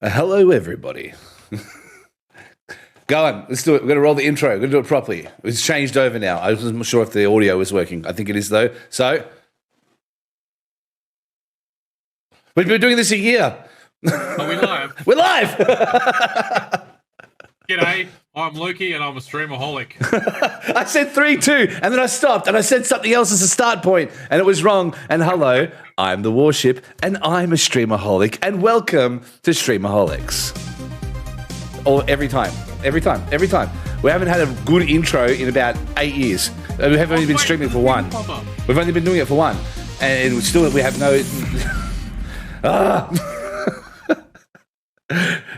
Hello, everybody. Go on, let's do it. We're going to roll the intro. We're going to do it properly. It's changed over now. I wasn't sure if the audio was working. I think it is, though. So, we've been doing this a year. Are we live? We're live! G'day, I'm Lukey and I'm a Streamaholic. I said 3, 2, and then I stopped, and I said something else as a start point, and it was wrong. And hello, I'm the Warship, and I'm a Streamaholic, and welcome to Streamaholics. Or every time. We haven't had a good intro in about 8 years. We have only been streaming for one. We've only been doing it for one. And still, we have no...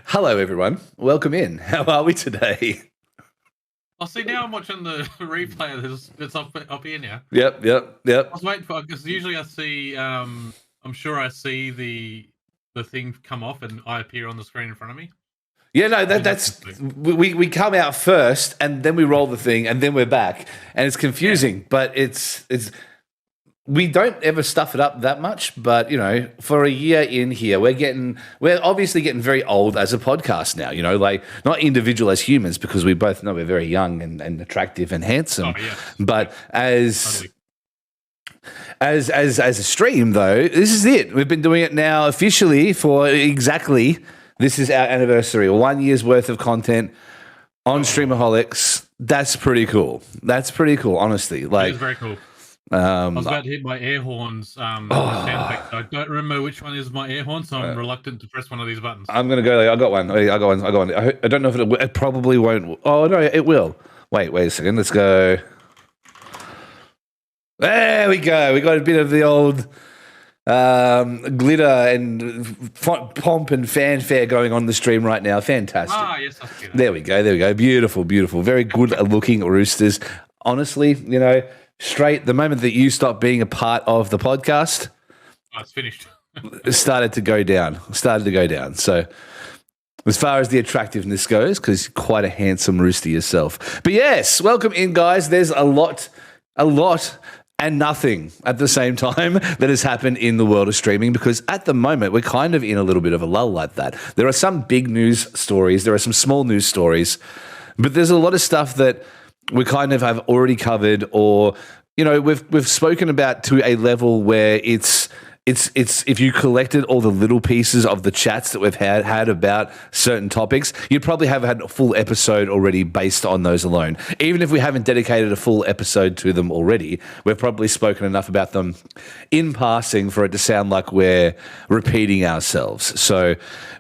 Hello, everyone. Welcome in. How are we today? Oh, see, now I'm watching the replay that's up here now. Yep. I was waiting for, because usually I see, I'm sure I see the thing come off and I appear on the screen in front of me. Yeah, no, that's we come out first and then we roll the thing and then we're back, and it's confusing, but it's we don't ever stuff it up that much. But you know, for a year in here, we're obviously getting very old as a podcast now. You know, like not individual as humans, because we both know we're very young and attractive and handsome. Oh, yeah. But as a stream, though, this is it. We've been doing it now officially for exactly. This is our anniversary, 1 year's worth of content on Streamaholics. That's pretty cool. Honestly. Like, it is very cool. I was about to hit my air horns sound effect. I don't remember which one is my air horn, so I'm reluctant to press one of these buttons. I'm going to go. I got one. I don't know if it probably won't. Oh, no, it will. Wait a second. Let's go. There we go. We got a bit of the old... glitter and pomp and fanfare going on the stream right now. Fantastic. Yes, that's good. There we go. Beautiful. Very good looking roosters. Honestly, you know, straight the moment that you stopped being a part of the podcast, it's finished. started to go down. So as far as the attractiveness goes, because quite a handsome rooster yourself. But yes, welcome in, guys. There's a lot and nothing at the same time that has happened in the world of streaming, because at the moment we're kind of in a little bit of a lull like that. There are some big news stories, there are some small news stories, but there's a lot of stuff that we kind of have already covered, or you know, we've spoken about to a level where it's if you collected all the little pieces of the chats that we've had about certain topics, you'd probably have had a full episode already based on those alone. Even if we haven't dedicated a full episode to them already, we've probably spoken enough about them in passing for it to sound like we're repeating ourselves. So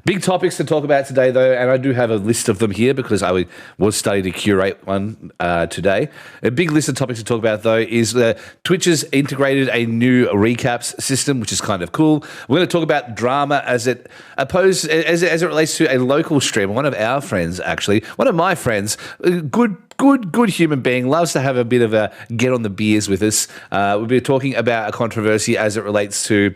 big topics to talk about today, though, and I do have a list of them here because I was starting to curate one today. A big list of topics to talk about, though, is Twitch has integrated a new recaps system, which is kind of cool. We're going to talk about drama as it relates to a local streamer, one of our friends, actually, one of my friends, good human being, loves to have a bit of a get on the beers with us. We'll be talking about a controversy as it relates to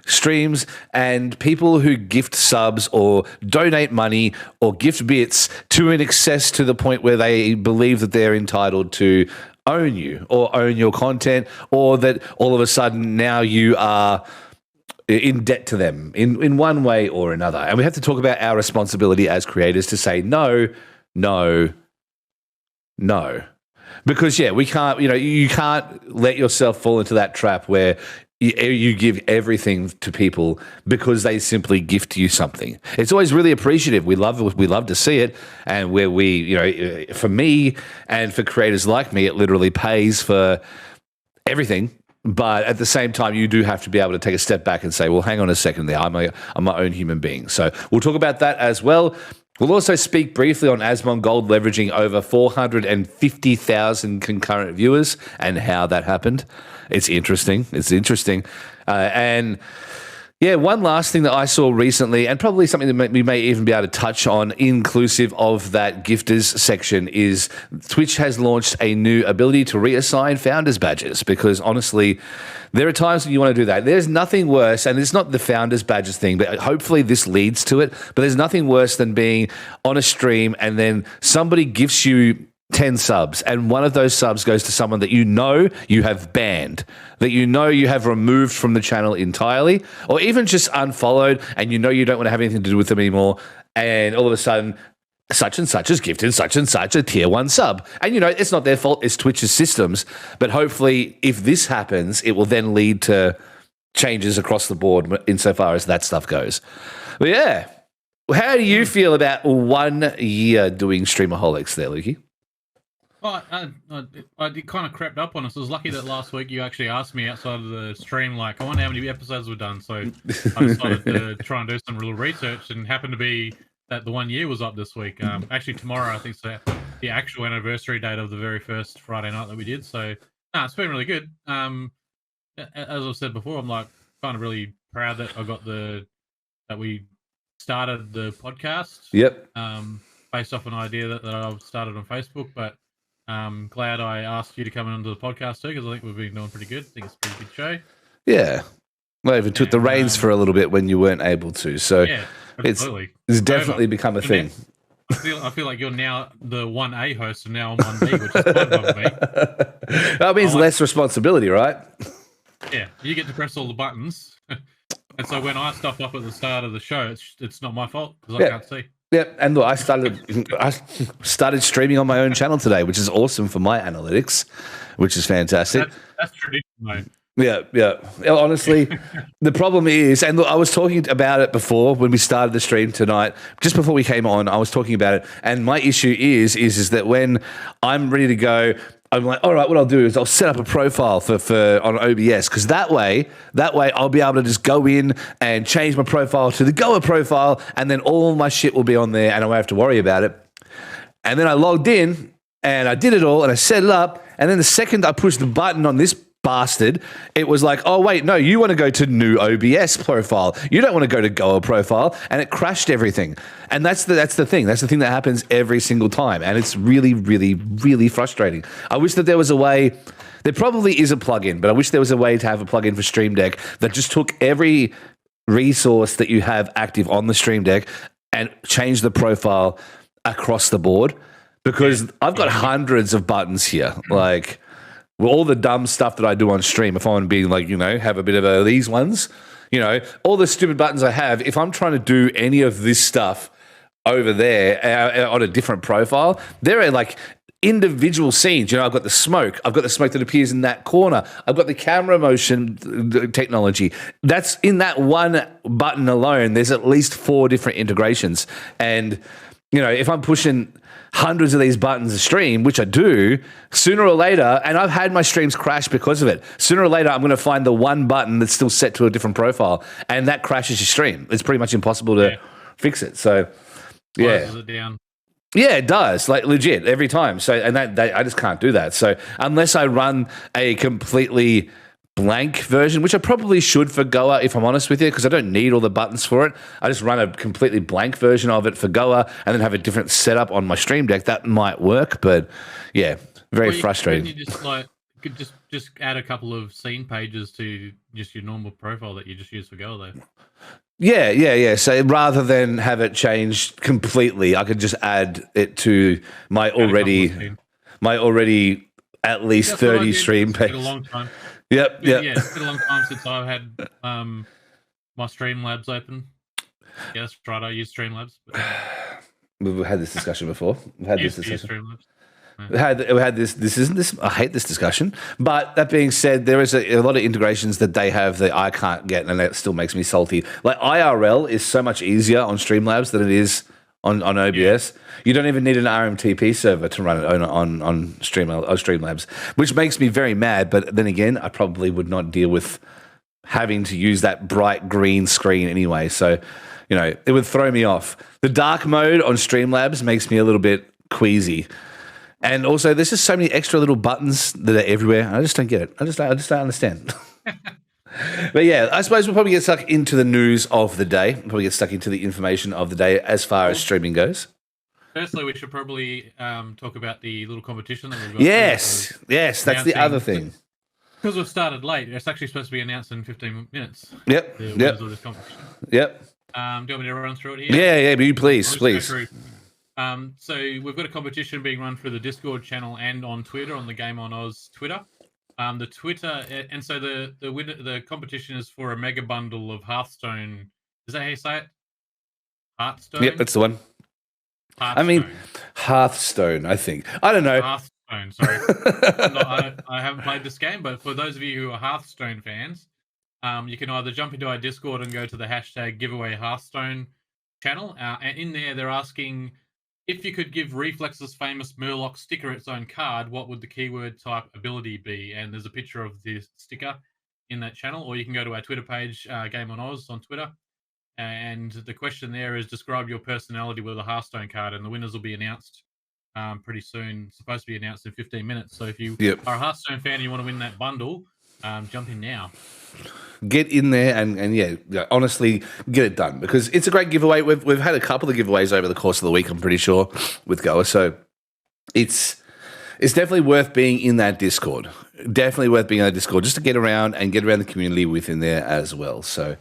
streams and people who gift subs or donate money or gift bits to an excess to the point where they believe that they're entitled to own you or own your content, or that all of a sudden now you are in debt to them in one way or another. And we have to talk about our responsibility as creators to say no. Because, yeah, we can't, you can't let yourself fall into that trap where you give everything to people because they simply gift you something. It's always really appreciative. We love to see it, and where for me and for creators like me, it literally pays for everything. But at the same time, you do have to be able to take a step back and say, well, hang on a second there. I'm my own human being. So we'll talk about that as well. We'll also speak briefly on Asmongold leveraging over 450,000 concurrent viewers and how that happened. It's interesting. And yeah, one last thing that I saw recently, and probably something that we may even be able to touch on inclusive of that gifters section, is Twitch has launched a new ability to reassign founders badges, because honestly, there are times when you want to do that. There's nothing worse, and it's not the founders badges thing, but hopefully this leads to it, but there's nothing worse than being on a stream and then somebody gifts you 10 subs, and one of those subs goes to someone that you know you have banned, that you know you have removed from the channel entirely, or even just unfollowed, and you know you don't want to have anything to do with them anymore, and all of a sudden, such and such has gifted such and such a tier 1 sub. And, you know, it's not their fault, it's Twitch's systems, but hopefully if this happens, it will then lead to changes across the board insofar as that stuff goes. But yeah, how do you feel about 1 year doing Streamaholics there, Lukey? Well, it kind of crept up on us. I was lucky that last week you actually asked me outside of the stream, like, I wonder how many episodes we've done. So I decided to try and do some real research, and happened to be that the 1 year was up this week. Actually, tomorrow, I think, is the actual anniversary date of the very first Friday night that we did. So, it's been really good. As I've said before, I'm like kind of really proud that that we started the podcast. Yep. Based off an idea that I've started on Facebook, but glad I asked you to come onto the podcast too, because I think we've been doing pretty good. I think it's a pretty good show. Yeah. Well, I even took the reins for a little bit when you weren't able to. So yeah, absolutely. It's definitely become a thing. I feel like you're now the 1A host and now I'm 1B, which is fine by me. That means less responsibility, right? Yeah, you get to press all the buttons. And so when I stuff up at the start of the show, it's not my fault because I can't see. Yep, and look, I started streaming on my own channel today, which is awesome for my analytics, which is fantastic. That's traditional, mate. Yeah. Honestly, the problem is, and look, I was talking about it before when we started the stream tonight, just before we came on, I was talking about it, and my issue is that when I'm ready to go, I'm like, all right, what I'll do is I'll set up a profile for on OBS, because that way I'll be able to just go in and change my profile to the Goa profile, and then all my shit will be on there, and I won't have to worry about it. And then I logged in, and I did it all, and I set it up, and then the second I pushed the button on this bastard, it was like, oh wait, no, you want to go to new OBS profile. You don't want to go to Goa profile, and it crashed everything. And that's the thing. That's the thing that happens every single time, and it's really, really, really frustrating. I wish that there was a way. There probably is a plugin, but I wish there was a way to have a plugin for Stream Deck that just took every resource that you have active on the Stream Deck and changed the profile across the board. Because I've got hundreds of buttons here, like. Well, all the dumb stuff that I do on stream, if I want to be like, have a bit of these ones, all the stupid buttons I have, if I'm trying to do any of this stuff over there on a different profile, there are like individual scenes. I've got the smoke. I've got the smoke that appears in that corner. I've got the camera motion technology. That's in that one button alone. There's at least 4 different integrations. And, if I'm pushing hundreds of these buttons a stream, which I do, sooner or later, and I've had my streams crash because of it, sooner or later I'm going to find the one button that's still set to a different profile, and that crashes your stream. It's pretty much impossible to fix it. So, yeah. Closes it down. Yeah, it does, like legit, every time. So, and that I just can't do that. So unless I run a completely blank version, which I probably should for Goa, if I'm honest with you, because I don't need all the buttons for it. I just run a completely blank version of it for Goa and then have a different setup on my Stream Deck. That might work, but yeah, very frustrating. You could just add a couple of scene pages to just your normal profile that you just use for Goa, though. Yeah. So rather than have it changed completely, I could just add it to my already at least 30 stream pages. It's been a long time. Yep. Yeah, it's been a long time since I've had my Streamlabs open. Yeah, that's right. I use Streamlabs. But... We've had this discussion before. We've had this discussion. Streamlabs. Yeah. We had this. This isn't this. I hate this discussion. But that being said, there is a lot of integrations that they have that I can't get, and that still makes me salty. Like IRL is so much easier on Streamlabs than it is on OBS. Yeah. You don't even need an RMTP server to run it on Streamlabs, which makes me very mad. But then again, I probably would not deal with having to use that bright green screen anyway. So, it would throw me off. The dark mode on Streamlabs makes me a little bit queasy. And also, there's just so many extra little buttons that are everywhere. I just don't get it. I just don't understand. But yeah, I suppose we'll probably get stuck into the news of the day. We'll probably get stuck into the information of the day as far as streaming goes. Firstly, we should probably talk about the little competition that we've got. Yes, that's the other thing. Because we've started late, it's actually supposed to be announced in 15 minutes. Yep. Do you want me to run through it here? Yeah, but you please. So we've got a competition being run through the Discord channel and on Twitter, on the Game on Oz Twitter. The Twitter, and so the competition is for a mega bundle of Hearthstone. Is that how you say it? Hearthstone? Yep, that's the one. Hearthstone. I mean, Hearthstone, I think. I don't know. Hearthstone, sorry. I haven't played this game, but for those of you who are Hearthstone fans, you can either jump into our Discord and go to the hashtag giveaway Hearthstone channel. And in there, they're asking if you could give Reflex's famous Murloc sticker its own card, what would the keyword type ability be? And there's a picture of the sticker in that channel, or you can go to our Twitter page, Game on Oz on Twitter. And the question there is describe your personality with a Hearthstone card, and the winners will be announced pretty soon. It's supposed to be announced in 15 minutes. So if you are a Hearthstone fan and you want to win that bundle, jump in now. Get in there and yeah, honestly, get it done because it's a great giveaway. We've had a couple of giveaways over the course of the week, I'm pretty sure, with Goa. So it's definitely worth being in that Discord. Definitely worth being in that Discord just to get around the community within there as well. So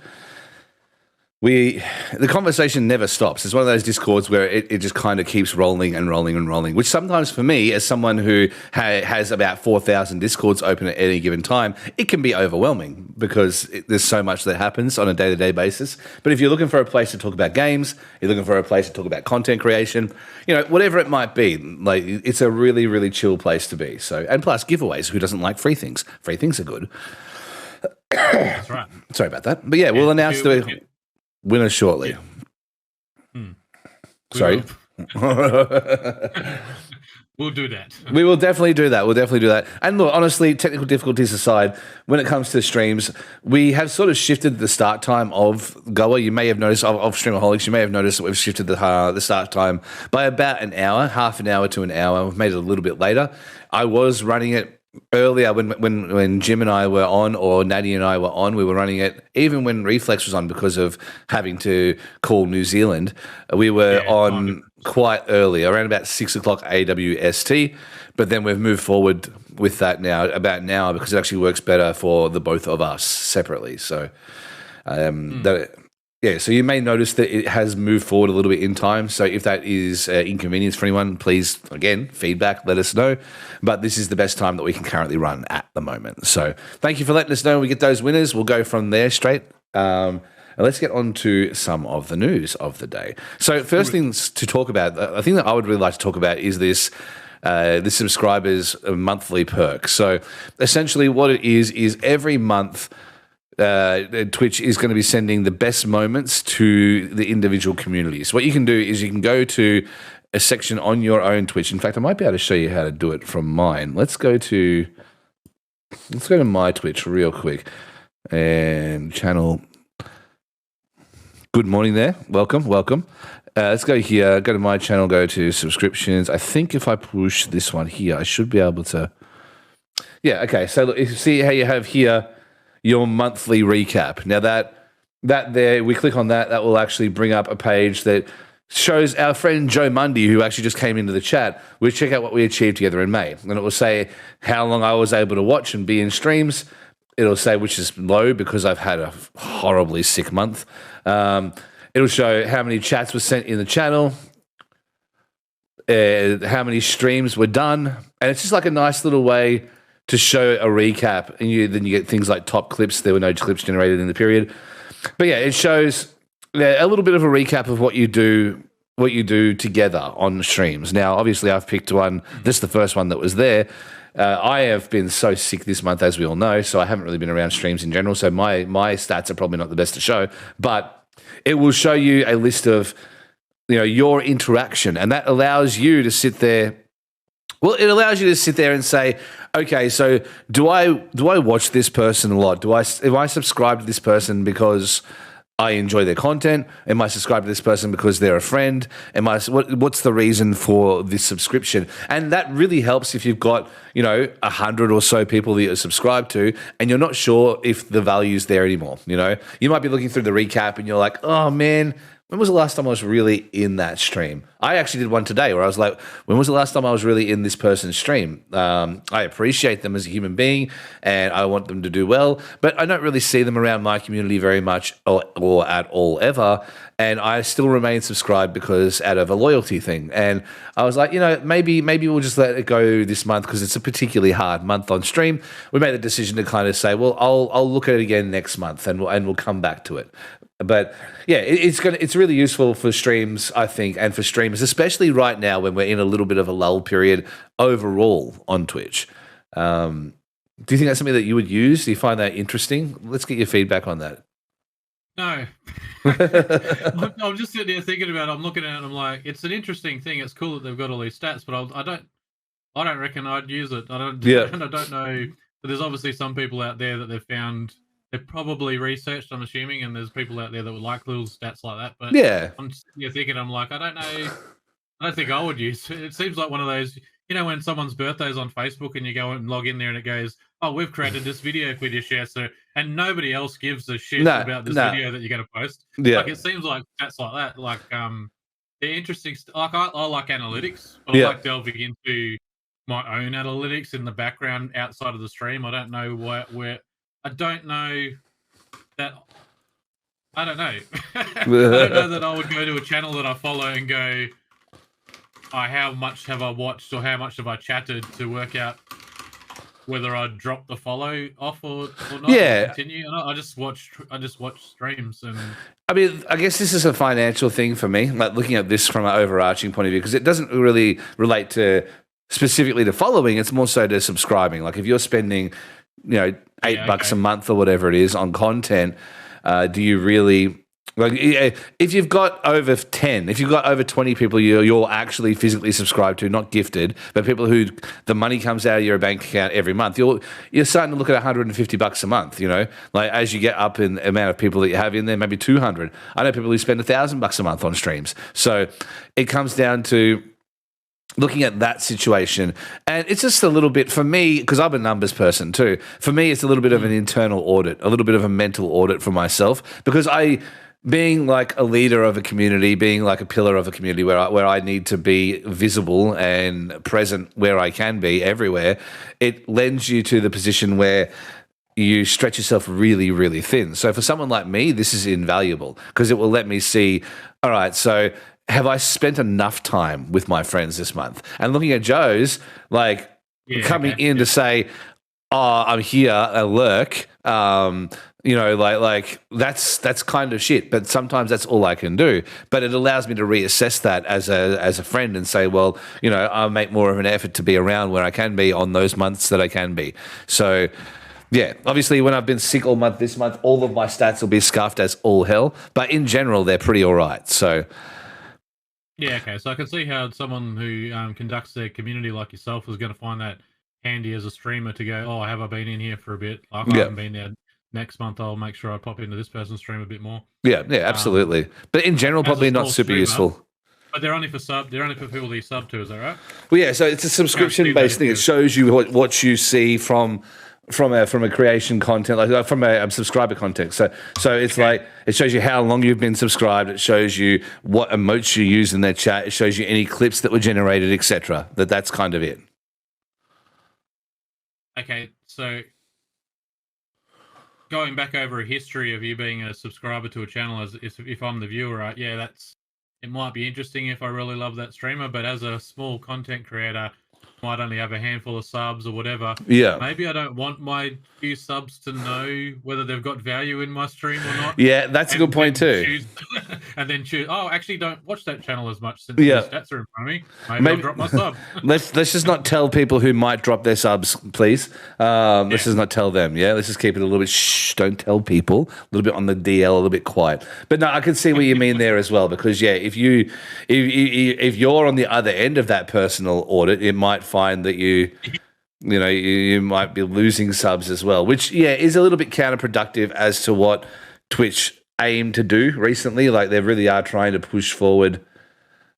the conversation never stops. It's one of those Discords where it just kind of keeps rolling and rolling and rolling, which sometimes for me, as someone who has about 4,000 Discords open at any given time, it can be overwhelming because there's so much that happens on a day-to-day basis. But if you're looking for a place to talk about games, you're looking for a place to talk about content creation, whatever it might be, like it's a really, really chill place to be. So, and plus giveaways, who doesn't like free things? Free things are good. That's right. Sorry about that. But yeah, we'll announce the winner shortly. Sorry. We'll do that. We will definitely do that. And look, honestly, technical difficulties aside, when it comes to streams, we have sort of shifted the start time of Goa. You may have noticed, of Streamaholics, you may have noticed that we've shifted the start time by about an hour, half an hour to an hour. We've made it a little bit later. I was running it earlier when Jim and I were on, or Natty and I were on, we were running it even when Reflex was on because of having to call New Zealand. We were on quite early, around about 6 o'clock AWST, but then we've moved forward with that now, about an hour, because it actually works better for the both of us separately. So, so you may notice that it has moved forward a little bit in time. So if that is inconvenience for anyone, please, again, feedback, let us know. But this is the best time that we can currently run at the moment. So thank you for letting us know when we get those winners. We'll go from there straight. And let's get on to some of the news of the day. So first things to talk about, I think that I would really like to talk about is this subscribers monthly perk. So essentially what it is every month Twitch is going to be sending the best moments to the individual communities. What you can do is you can go to a section on your own Twitch. In fact, I might be able to show you how to do it from mine. Let's go to my Twitch real quick and channel. Good morning there. Welcome. Let's go here. Go to my channel. Go to subscriptions. I think if I push this one here, I should be able to. Yeah. Okay. So look, if you see how you have here your monthly recap. Now that there, we click on that will actually bring up a page that shows our friend Joe Mundy, who actually just came into the chat. We'll check out what we achieved together in May. And it will say how long I was able to watch and be in streams. It'll say which is low because I've had a horribly sick month. It'll show how many chats were sent in the channel, how many streams were done. And it's just like a nice little way to show a recap, and then you get things like top clips. There were no clips generated in the period, but yeah, it shows a little bit of a recap of what you do together on streams. Now, obviously, I've picked one. This is the first one that was there. I have been so sick this month, as we all know, so I haven't really been around streams in general. So my stats are probably not the best to show, but it will show you a list of your interaction, and that allows you to sit there. Well, it allows you to sit there and say, okay, so do I watch this person a lot? Am I subscribed to this person because I enjoy their content? Am I subscribed to this person because they're a friend? What's the reason for this subscription? And that really helps if you've got 100 or so people that you're subscribed to, and you're not sure if the value's there anymore. You might be looking through the recap and you're like, oh man, when was the last time I was really in that stream? I actually did one today where I was like, when was the last time I was really in this person's stream? I appreciate them as a human being and I want them to do well, but I don't really see them around my community very much or at all ever. And I still remain subscribed because out of a loyalty thing. And I was like, maybe we'll just let it go this month because it's a particularly hard month on stream. We made the decision to kind of say, well, I'll look at it again next month and we'll come back to it. But yeah, it's really useful for streams, I think, and for streamers, especially right now when we're in a little bit of a lull period overall on Twitch. Do you think that's something that you would use? Do you find that interesting? Let's get your feedback on that. No. I'm just sitting there thinking about it. I'm looking at it and I'm like, it's an interesting thing. It's cool that they've got all these stats, but I don't reckon I'd use it. I don't know. But there's obviously some people out there that they've probably researched, I'm assuming, and there's people out there that would like little stats like that. But yeah, I'm thinking, I'm like, I don't know. I don't think I would use it. It seems like one of those, when someone's birthday's on Facebook and you go and log in there and it goes, oh, we've created this video for you to share, and nobody else gives a shit about this video that you're going to post. Yeah. Like, it seems like stats like that. Like, they're interesting. Like, I like analytics, but I like delving into my own analytics in the background outside of the stream. I don't know where I don't know that. I don't know. I don't know that I would go to a channel that I follow and go, how much have I watched or how much have I chatted to work out whether I'd drop the follow off or not. Yeah. Continue. I just watch streams and. I mean, I guess this is a financial thing for me, like looking at this from an overarching point of view, because it doesn't really relate to specifically to following. It's more so to subscribing. Like if you're spending, $8 a month or whatever it is on content, do you really like if you've got over 10, if you've got over 20 people you're actually physically subscribed to, not gifted, but people who the money comes out of your bank account every month, you're starting to look at $150 a month, like as you get up in the amount of people that you have in there, maybe 200. I know people who spend $1,000 a month on streams. So it comes down to looking at that situation, and it's just a little bit for me, because I'm a numbers person too. For me, it's a little bit of an internal audit, a little bit of a mental audit for myself, because being like a leader of a community, being like a pillar of a community where I need to be visible and present where I can be everywhere, it lends you to the position where you stretch yourself really, really thin. So for someone like me, this is invaluable because it will let me see, all right, so have I spent enough time with my friends this month? And looking at Joe's, like coming in to say, oh, I'm here, I lurk, like that's kind of shit. But sometimes that's all I can do. But it allows me to reassess that as a friend and say, well, I'll make more of an effort to be around where I can be on those months that I can be. So yeah, obviously when I've been sick all month this month, all of my stats will be scuffed as all hell. But in general, they're pretty all right. So yeah, okay. So I can see how someone who conducts their community like yourself is going to find that handy as a streamer to go, oh, have I been in here for a bit? Like, I haven't been there. Next month, I'll make sure I pop into this person's stream a bit more. Yeah, absolutely. But in general, probably not super useful. But they're only for people that you sub to, is that right? Well, yeah. So it's a subscription-based thing. It shows you what you see from a creation content, like from a subscriber content. So it's like it shows you how long you've been subscribed. It shows you what emotes you use in their chat. It shows you any clips that were generated, etc. That's kind of it. Okay, so going back over a history of you being a subscriber to a channel, as if I'm the viewer, right? Yeah, it might be interesting if I really love that streamer, but as a small content creator, might only have a handful of subs or whatever. Yeah. Maybe I don't want my few subs to know whether they've got value in my stream or not. Yeah, that's a good point too. And then choose, actually don't watch that channel as much since the stats are in front of me. Maybe I'll drop my sub. let's just not tell people who might drop their subs, please. Let's just not tell them, yeah? Let's just keep it a little bit, don't tell people. A little bit on the DL, a little bit quiet. But no, I can see what you mean there as well, because if you're on the other end of that personal audit, it might find that you might be losing subs as well, which is a little bit counterproductive as to what Twitch aimed to do recently. Like they really are trying to push forward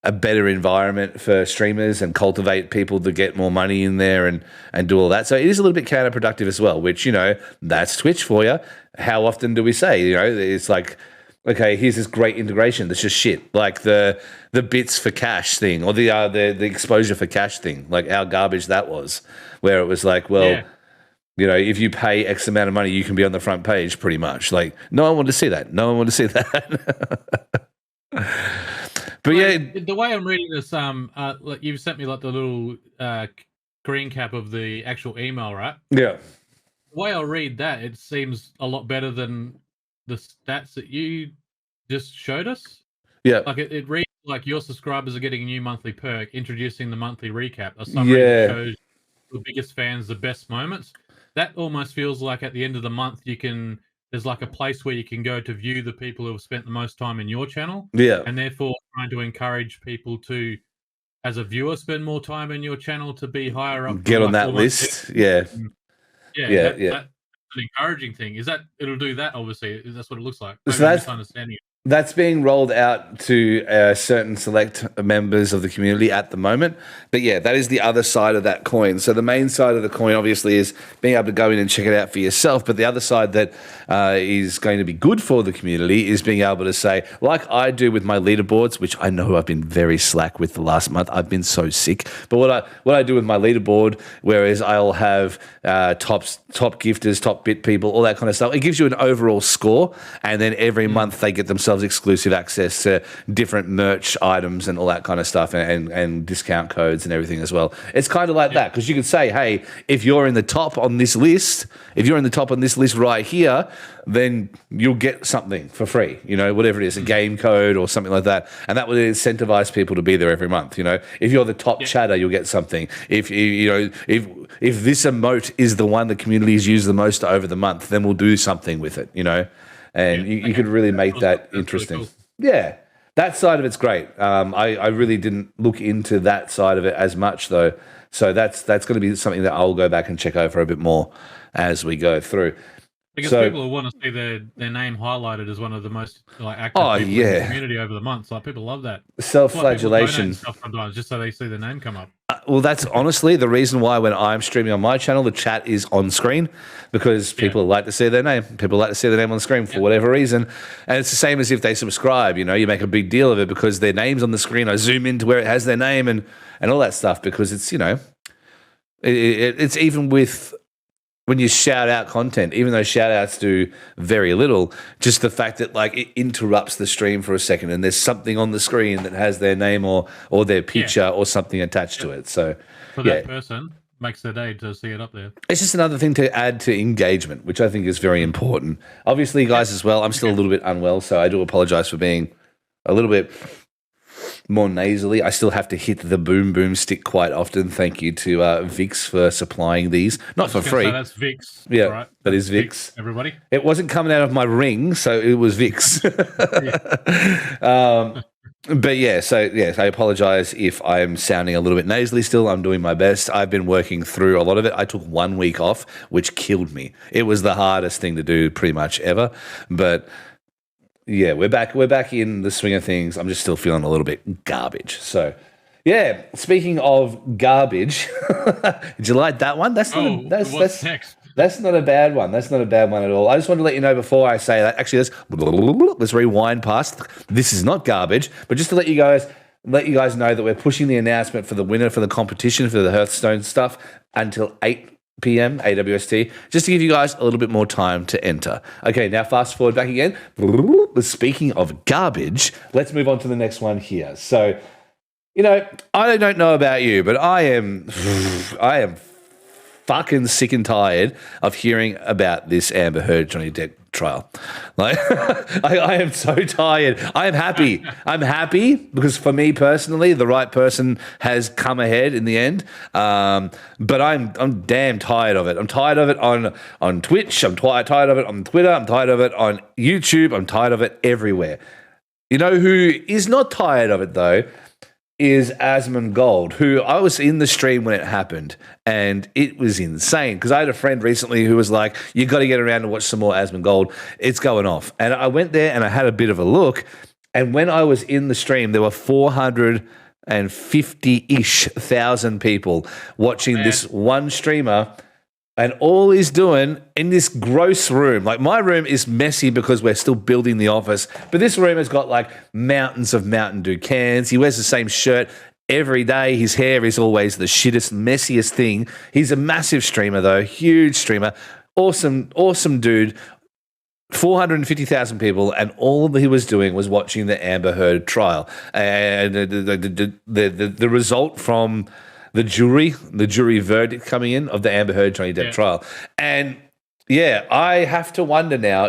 a better environment for streamers and cultivate people to get more money in there and do all that. So it is a little bit counterproductive as well, which that's Twitch for you. How often do we say, it's like okay, here's this great integration that's just shit, like the bits for cash thing or the exposure for cash thing, like how garbage that was, where it was like, well, Yeah. you know, if you pay X amount of money, you can be on the front page pretty much. Like, no one wanted to see that. No one wanted to see that. But yeah, the way I'm reading this, like you've sent me like the little green cap of the actual email, right? yeah, The way I read that, it seems a lot better than the stats that you just showed us. yeah, Like it reads like your subscribers are getting a new monthly perk, introducing the monthly recap, a summary that shows the biggest fans, the best moments. That almost feels like at the end of the month, there's like a place where you can go to view the people who have spent the most time in your channel, yeah. and therefore trying to encourage people to, as a viewer, spend more time in your channel to be higher up. Get on that list. Yeah. Yeah. That's an encouraging thing. It'll do that, obviously. That's what it looks like. So that's misunderstanding it. That's being rolled out to certain select members of the community at the moment. But yeah, that is the other side of that coin. So the main side of the coin, obviously, is being able to go in and check it out for yourself. But the other side that is going to be good for the community is being able to say, like I do with my leaderboards, which I know I've been very slack with the last month. I've been so sick. But what I do with my leaderboard, whereas I'll have top gifters, top bit people, all that kind of stuff. It gives you an overall score, and then every month they get themselves exclusive access to different merch items and all that kind of stuff, and discount codes and everything as well. It's kind of like that, because you could say, hey, if you're in the top on this list, right here, then you'll get something for free, you know, whatever it is, a game code or something like that. And that would incentivize people to be there every month, you know. If you're the top chatter, you'll get something. If this emote is the one the communities use the most over the month, then we'll do something with it, you know. And you could really make that interesting. Really cool. Yeah, that side of it's great. I really didn't look into that side of it as much, though. So that's going to be something that I'll go back and check over a bit more as we go through. Because people will want to see their name highlighted as one of the most active people in the community over the months. Like, people love that. Self-flagellation. Stuff sometimes just so they see their name come up. Well, that's honestly the reason why when I'm streaming on my channel, the chat is on screen, because people like to see their name. People like to see their name on the screen for whatever reason. And it's the same as if they subscribe, you know, you make a big deal of it because their name's on the screen. I zoom into where it has their name and all that stuff, because it's, you know, it's even with when you shout out content, even though shout outs do very little, just the fact that like it interrupts the stream for a second and there's something on the screen that has their name or their picture or something attached to it. So for that person, makes their day to see it up there. It's just another thing to add to engagement, which I think is very important. Obviously, guys, as well, I'm still a little bit unwell, so I do apologize for being a little bit more nasally. I still have to hit the boom boom stick quite often. Thank you to Vix for supplying these. Not for free. That's Vix. Yeah, right? That is Vix. Everybody. It wasn't coming out of my ring, so it was Vix. But I apologize if I'm sounding a little bit nasally still. I'm doing my best. I've been working through a lot of it. I took 1 week off, which killed me. It was the hardest thing to do pretty much ever. But yeah, we're back in the swing of things. I'm just still feeling a little bit garbage. So yeah, speaking of garbage, did you like that one? That's next? That's not a bad one. That's not a bad one at all. I just wanted to let you know before I say that. Actually, let's rewind past. This is not garbage, but just to let you guys know that we're pushing the announcement for the winner for the competition for the Hearthstone stuff until 8 p.m. AWST, just to give you guys a little bit more time to enter. Okay, now fast forward back again. Speaking of garbage, let's move on to the next one here. So, you know, I don't know about you, but I am fucking sick and tired of hearing about this Amber Heard Johnny Depp trial. Like, I am so tired. I am happy. I'm happy because for me personally, the right person has come ahead in the end. But I'm damn tired of it. I'm tired of it on Twitch. I'm tired of it on Twitter. I'm tired of it on YouTube. I'm tired of it everywhere. You know who is not tired of it though? Is Asmongold, who I was in the stream when it happened, and it was insane because I had a friend recently who was like, you got to get around and watch some more Asmongold. It's going off. And I went there and I had a bit of a look, and when I was in the stream, there were 450-ish thousand people watching this one streamer And all he's doing in this gross room, like my room is messy because we're still building the office, but this room has got like mountains of Mountain Dew cans. He wears the same shirt every day. His hair is always the shittest, messiest thing. He's a massive streamer though, huge streamer, awesome dude. 450,000 people, and all he was doing was watching the Amber Heard trial. And the result from the jury verdict coming in of the Amber Heard Johnny Depp trial. And yeah, I have to wonder now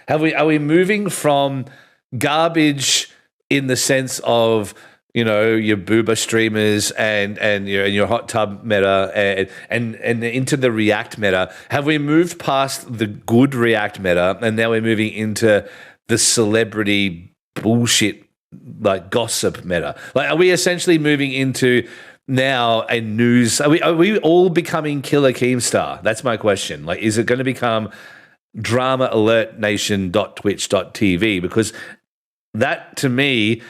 are we moving from garbage in the sense of, you know, your booba streamers and your hot tub meta and into the React meta? Have we moved past the good React meta and now we're moving into the celebrity bullshit, like gossip meta? Like, are we essentially moving into now a news? Are we all becoming Killer Keemstar? That's my question. Like, is it going to become DramaAlertNation.twitch.tv? Because that, to me,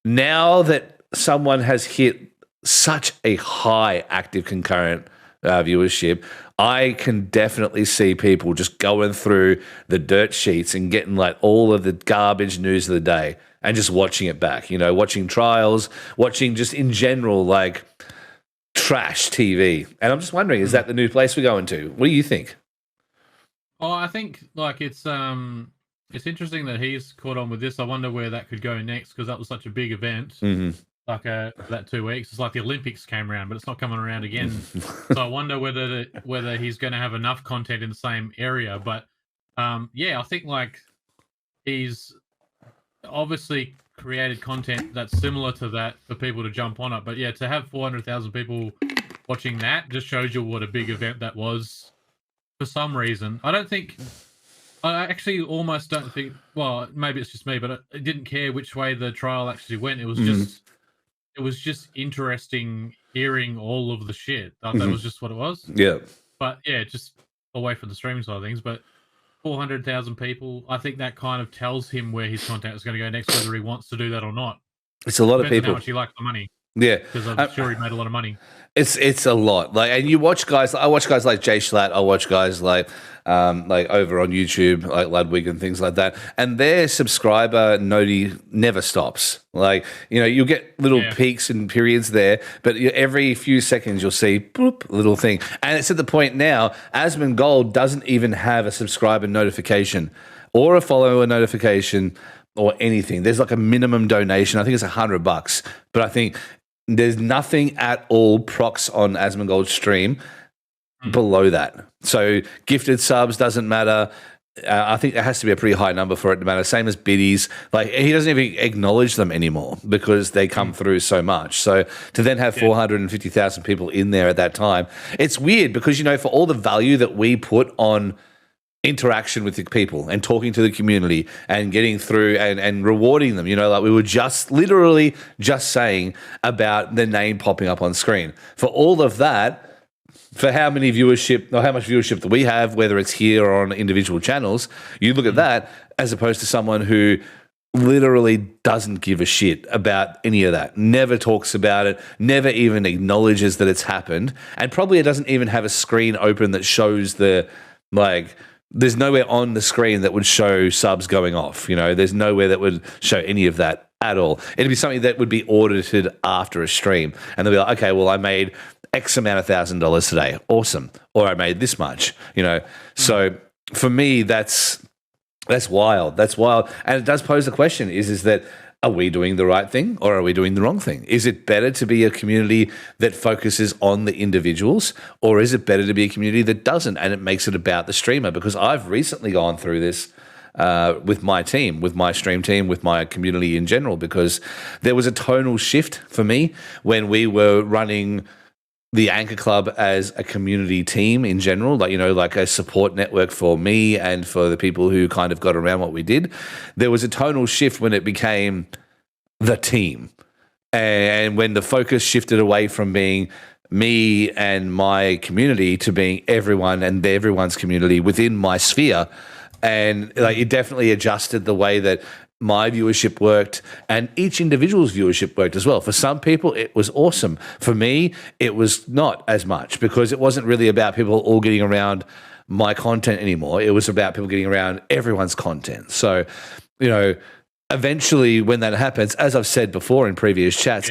now that someone has hit such a high active concurrent viewership, I can definitely see people just going through the dirt sheets and getting like all of the garbage news of the day and just watching it back, you know, watching trials, watching just in general like trash TV. And I'm just wondering, is that the new place we're going to? What do you think? Oh, I think like it's interesting that he's caught on with this. I wonder where that could go next, because that was such a big event. Like that 2 weeks. It's like the Olympics came around, but it's not coming around again. So I wonder whether he's going to have enough content in the same area. But yeah, I think like he's obviously created content that's similar to that for people to jump on it. But yeah, to have 400,000 people watching that just shows you what a big event that was. For some reason, I actually almost don't think, well, maybe it's just me, but I didn't care which way the trial actually went. It was just interesting hearing all of the shit. That was just what it was. Yeah. But yeah, just away from the streaming side of things. But 400,000 people, I think that kind of tells him where his content is going to go next, whether he wants to do that or not. It's a lot of people. How much he likes the money. Yeah, because I'm sure he made a lot of money. It's a lot. Like, and you watch guys. I watch guys like Jay Schlatt. I watch guys like over on YouTube, like Ludwig and things like that. And their subscriber noti never stops. Like, you know, you'll get little peaks and periods there, but every few seconds you'll see boop, little thing. And it's at the point now, Asmongold doesn't even have a subscriber notification or a follower notification or anything. There's like a minimum donation. I think it's $100, but I think there's nothing at all procs on Asmongold's stream below that. So gifted subs doesn't matter. I think there has to be a pretty high number for it to matter. Same as biddies. Like, he doesn't even acknowledge them anymore because they come through so much. So to then have 450,000 people in there at that time, it's weird because, you know, for all the value that we put on interaction with the people and talking to the community and getting through and rewarding them, you know, like we were just literally just saying about the name popping up on screen. For all of that, for how many viewership or how much viewership that we have, whether it's here or on individual channels, you look at that as opposed to someone who literally doesn't give a shit about any of that, never talks about it, never even acknowledges that it's happened, and probably it doesn't even have a screen open that shows the, like, there's nowhere on the screen that would show subs going off. You know, there's nowhere that would show any of that at all. It'd be something that would be audited after a stream. And they'll be like, okay, well, I made X amount of $1,000 today. Awesome. Or I made this much, you know. So for me, that's wild. That's wild. And it does pose the question is that, are we doing the right thing or are we doing the wrong thing? Is it better to be a community that focuses on the individuals, or is it better to be a community that doesn't and it makes it about the streamer? Because I've recently gone through this with my team, with my stream team, with my community in general, because there was a tonal shift for me when we were running the Anchor Club as a community team in general, like, you know, like a support network for me and for the people who kind of got around what we did. There was a tonal shift when it became the team. And when the focus shifted away from being me and my community to being everyone and everyone's community within my sphere. And like, it definitely adjusted the way that my viewership worked, and each individual's viewership worked as well. For some people, it was awesome. For me, it was not as much because it wasn't really about people all getting around my content anymore. It was about people getting around everyone's content. So, eventually when that happens, as I've said before in previous chats,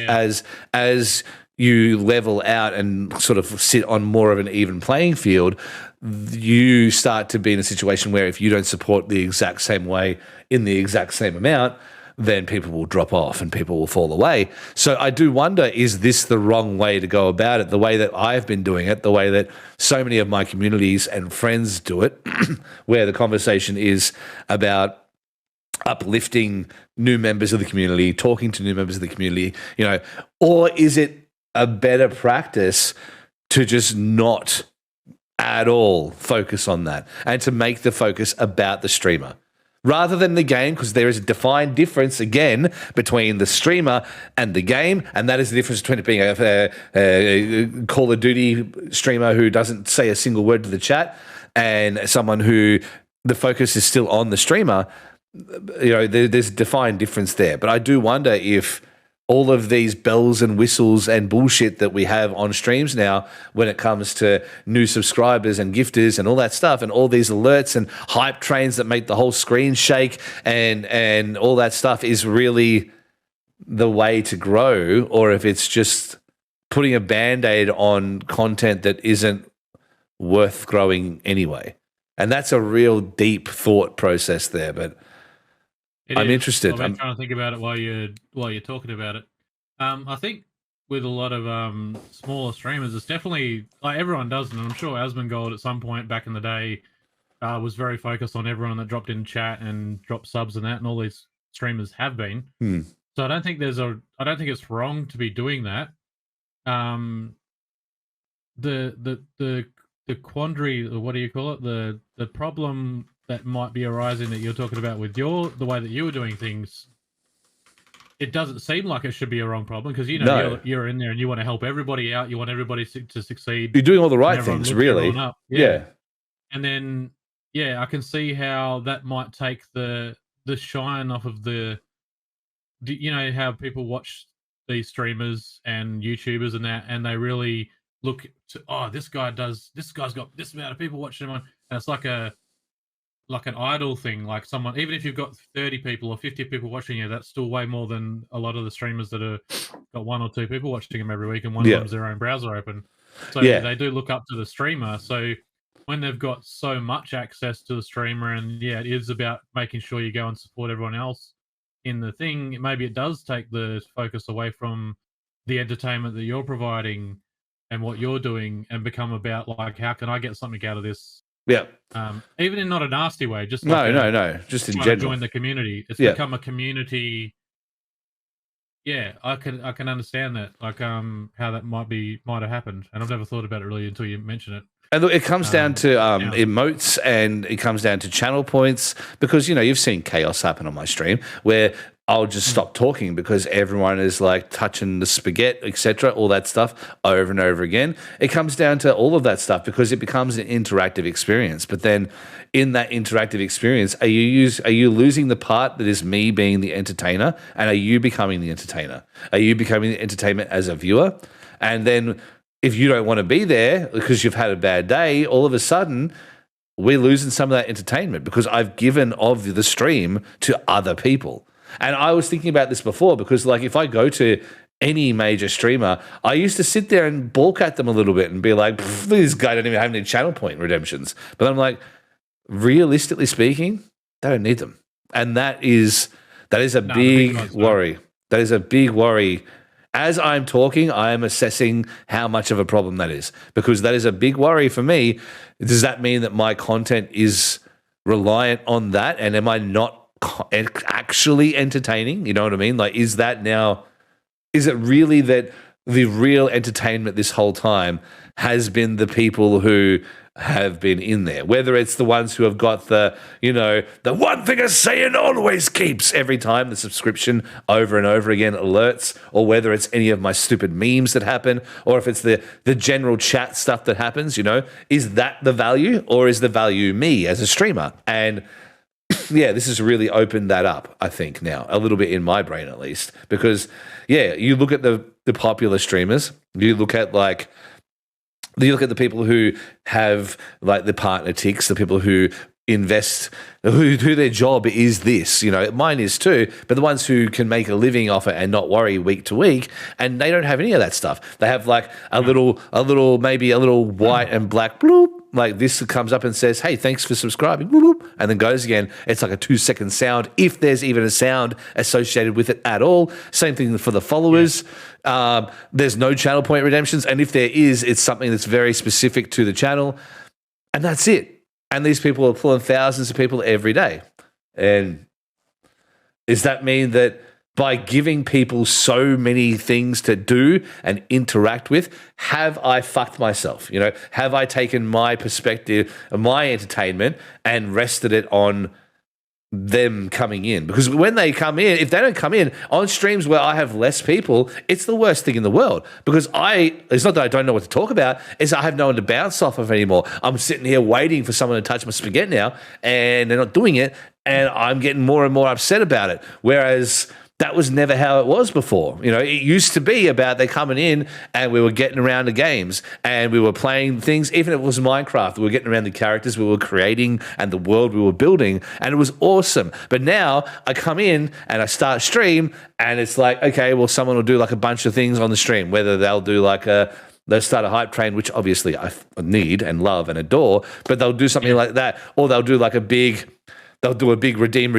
as you level out and sort of sit on more of an even playing field, you start to be in a situation where if you don't support the exact same way in the exact same amount, then people will drop off and people will fall away. So I do wonder, is this the wrong way to go about it? The way that I've been doing it, the way that so many of my communities and friends do it, where the conversation is about uplifting new members of the community, talking to new members of the community, or is it a better practice to just not at all focus on that and to make the focus about the streamer rather than the game, because there is a defined difference, again, between the streamer and the game, and that is the difference between it being a Call of Duty streamer who doesn't say a single word to the chat and someone who the focus is still on the streamer. There's a defined difference there. But I do wonder if all of these bells and whistles and bullshit that we have on streams now when it comes to new subscribers and gifters and all that stuff and all these alerts and hype trains that make the whole screen shake and all that stuff is really the way to grow, or if it's just putting a Band-Aid on content that isn't worth growing anyway. And that's a real deep thought process there, but I'm interested. I'm trying to think about it while you're talking about it. I think with a lot of smaller streamers, it's definitely like everyone does, and I'm sure Asmongold at some point back in the day was very focused on everyone that dropped in chat and dropped subs and that, and all these streamers have been. So I don't think it's wrong to be doing that. The quandary, or what do you call it? The problem that might be arising that you're talking about with the way that you were doing things, it doesn't seem like it should be a wrong problem because you're in there and you want to help everybody out. You want everybody to succeed. You're doing all the right things, really. Yeah. And then, I can see how that might take the shine off of how people watch these streamers and YouTubers and that, and they really look to, this guy's got this amount of people watching him on, and it's like an idol thing, like someone, even if you've got 30 people or 50 people watching you, that's still way more than a lot of the streamers that have got 1 or 2 people watching them every week and one of them's their own browser open. So they do look up to the streamer. So when they've got so much access to the streamer, and it is about making sure you go and support everyone else in the thing, maybe it does take the focus away from the entertainment that you're providing and what you're doing and become about like, how can I get something out of this? Yeah. Even in not a nasty way, just no, just in general. Join the community. It's become a community. Yeah, I can understand that, like how that might have happened, and I've never thought about it really until you mention it. And look, it comes down to emotes, and it comes down to channel points, because you've seen chaos happen on my stream where I'll just stop talking because everyone is like touching the spaghetti, etc., all that stuff over and over again. It comes down to all of that stuff because it becomes an interactive experience. But then in that interactive experience, are you losing the part that is me being the entertainer, and are you becoming the entertainer? Are you becoming the entertainment as a viewer? And then if you don't want to be there because you've had a bad day, all of a sudden we're losing some of that entertainment because I've given of the stream to other people. And I was thinking about this before because, like, if I go to any major streamer, I used to sit there and balk at them a little bit and be like, this guy don't even have any channel point redemptions. But I'm like, realistically speaking, they don't need them. And that is a big worry. That is a big worry. As I'm talking, I am assessing how much of a problem that is, because that is a big worry for me. Does that mean that my content is reliant on that? And am I not actually entertaining? You know what I mean? Like, is it really that the real entertainment this whole time has been the people who have been in there, whether it's the ones who have got the one thing a Saiyan always keeps every time, the subscription over and over again alerts, or whether it's any of my stupid memes that happen, or if it's the general chat stuff that happens, is that the value, or is the value me as a streamer? And yeah, this has really opened that up, I think, now, a little bit in my brain at least. Because, yeah, you look at the popular streamers, you look at the people who have like the partner ticks, the people who invest, who their job is this, mine is too, but the ones who can make a living off it and not worry week to week, and they don't have any of that stuff. They have like a little white and black bloop, like this comes up and says, hey, thanks for subscribing, bloop, and then goes again. It's like a 2-second sound, if there's even a sound associated with it at all. Same thing for the followers. There's no channel point redemptions, and if there is, it's something that's very specific to the channel, and that's it. And these people are pulling thousands of people every day. And does that mean that by giving people so many things to do and interact with, have I fucked myself? Have I taken my perspective, my entertainment, and rested it on them coming in? Because when they come in, if they don't come in on streams where I have less people, it's the worst thing in the world. Because it's not that I don't know what to talk about, it's I have no one to bounce off of anymore. I'm sitting here waiting for someone to touch my spaghetti now, and they're not doing it, and I'm getting more and more upset about it. Whereas that was never how it was before. It used to be about they coming in and we were getting around the games and we were playing things, even if it was Minecraft, we were getting around the characters we were creating and the world we were building, and it was awesome. But now I come in and I start stream and it's like, okay, well, someone will do like a bunch of things on the stream, whether they'll do like they'll start a hype train, which obviously I need and love and adore, but they'll do something like that, or they'll do like a big redeem,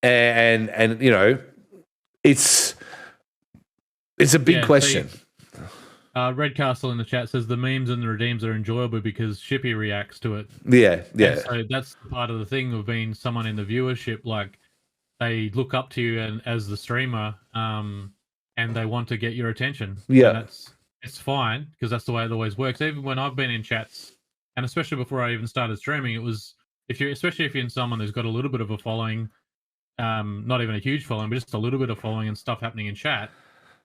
and it's a big question. Red Castle in the chat says the memes and the redeems are enjoyable because Shippy reacts to it. Yeah. And so that's part of the thing of being someone in the viewership, like they look up to you and as the streamer, and they want to get your attention. Yeah, and it's fine because that's the way it always works. Even when I've been in chats, and especially before I even started streaming, it was especially if you're someone who's got a little bit of a following. Not even a huge following, but just a little bit of following and stuff happening in chat.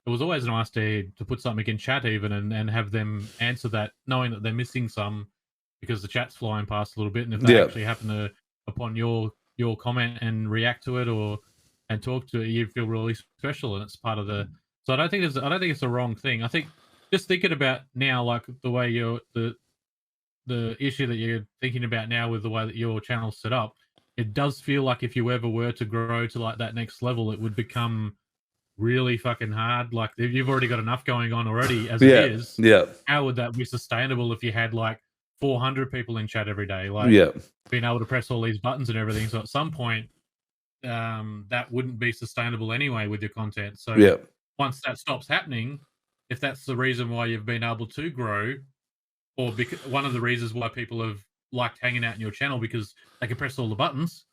It was always nice to put something in chat even and have them answer that, knowing that they're missing some because the chat's flying past a little bit, and if they actually happen to upon your comment and react to it and talk to it, you feel really special, and it's part of the. So I don't think it's a wrong thing. I think just thinking about now, like the way the issue that you're thinking about now with the way that your channel's set up. It does feel like if you ever were to grow to like that next level, it would become really fucking hard. Like if you've already got enough going on already as it is. Yeah. How would that be sustainable if you had like 400 people in chat every day? Like being able to press all these buttons and everything. So at some point, that wouldn't be sustainable anyway with your content. So once that stops happening, if that's the reason why you've been able to grow, or one of the reasons why people have liked hanging out in your channel because they can press all the buttons,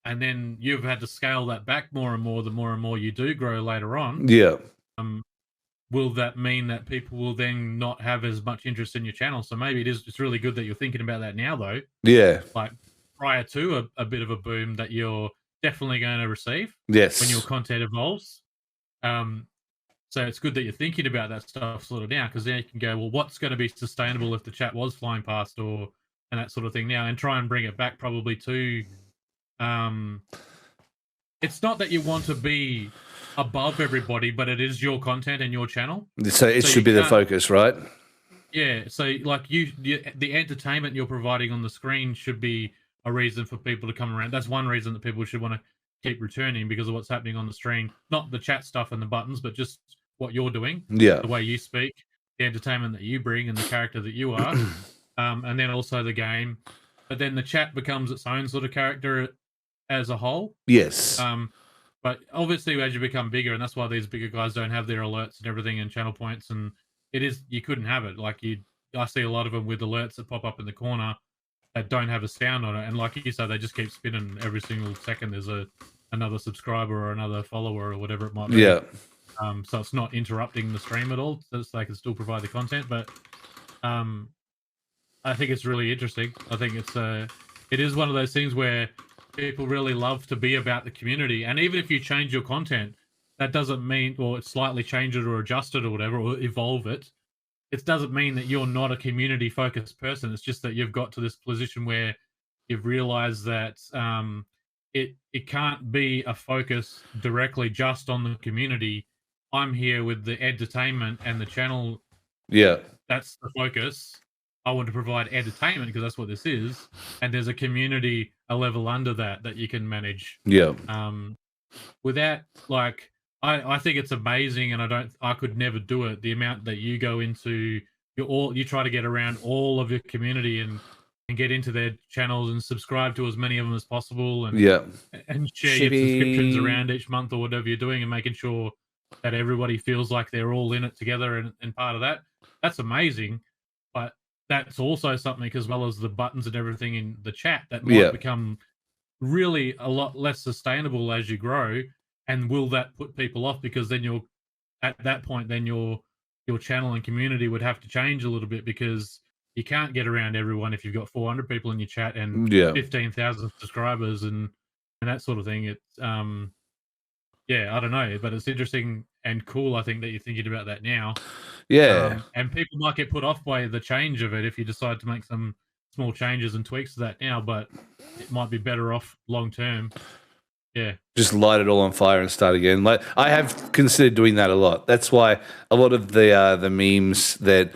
and then you've had to scale that back more and more the more and more you do grow later on. Will that mean that people will then not have as much interest in your channel? So maybe it's really good that you're thinking about that now, though. Like prior to a bit of a boom that you're definitely going to receive when your content evolves. So it's good that you're thinking about that stuff sort of now, because then you can go, well, what's going to be sustainable if the chat was flying past and that sort of thing now, and try and bring it back probably to it's not that you want to be above everybody, but it is your content and your channel. So it should be the focus, right? Yeah. So like the entertainment you're providing on the screen should be a reason for people to come around. That's one reason that people should want to keep returning, because of what's happening on the screen. Not the chat stuff and the buttons, but just what you're doing. The way you speak, the entertainment that you bring, and the character that you are. And then also the game, but then the chat becomes its own sort of character as a whole. But obviously as you become bigger, and that's why these bigger guys don't have their alerts and everything and channel points, and you couldn't have it. Like I see a lot of them with alerts that pop up in the corner that don't have a sound on it, and like you said, they just keep spinning every single second. There's another subscriber or another follower or whatever it might be. So it's not interrupting the stream at all, so they can still provide the content. But I think it's really interesting. I think it is one of those things where people really love to be about the community, and even if you change your content, that doesn't mean, or slightly change it or adjust it or whatever, or evolve it. It doesn't mean that you're not a community-focused person. It's just that you've got to this position where you've realized that it can't be a focus directly just on the community. I'm here with the entertainment and the channel. Yeah. That's the focus. I want to provide entertainment because that's what this is. And there's a community a level under that you can manage. Yeah. Without like, I think it's amazing, and I could never do it. The amount that you go into, you try to get around all of your community and get into their channels and subscribe to as many of them as possible, and share your subscriptions around each month or whatever you're doing, and making sure that everybody feels like they're all in it together and part of that. That's amazing, but that's also something, as well as the buttons and everything in the chat, that might become really a lot less sustainable as you grow. And will that put people off? Because then at that point, then your channel and community would have to change a little bit, because you can't get around everyone if you've got 400 people in your chat and 15,000 subscribers and that sort of thing. It's I don't know, but it's interesting and cool, I think, that you're thinking about that now. Yeah. And people might get put off by the change of it if you decide to make some small changes and tweaks to that now, but it might be better off long term. Yeah. Just light it all on fire and start again. Like, I have considered doing that a lot. That's why a lot of the memes that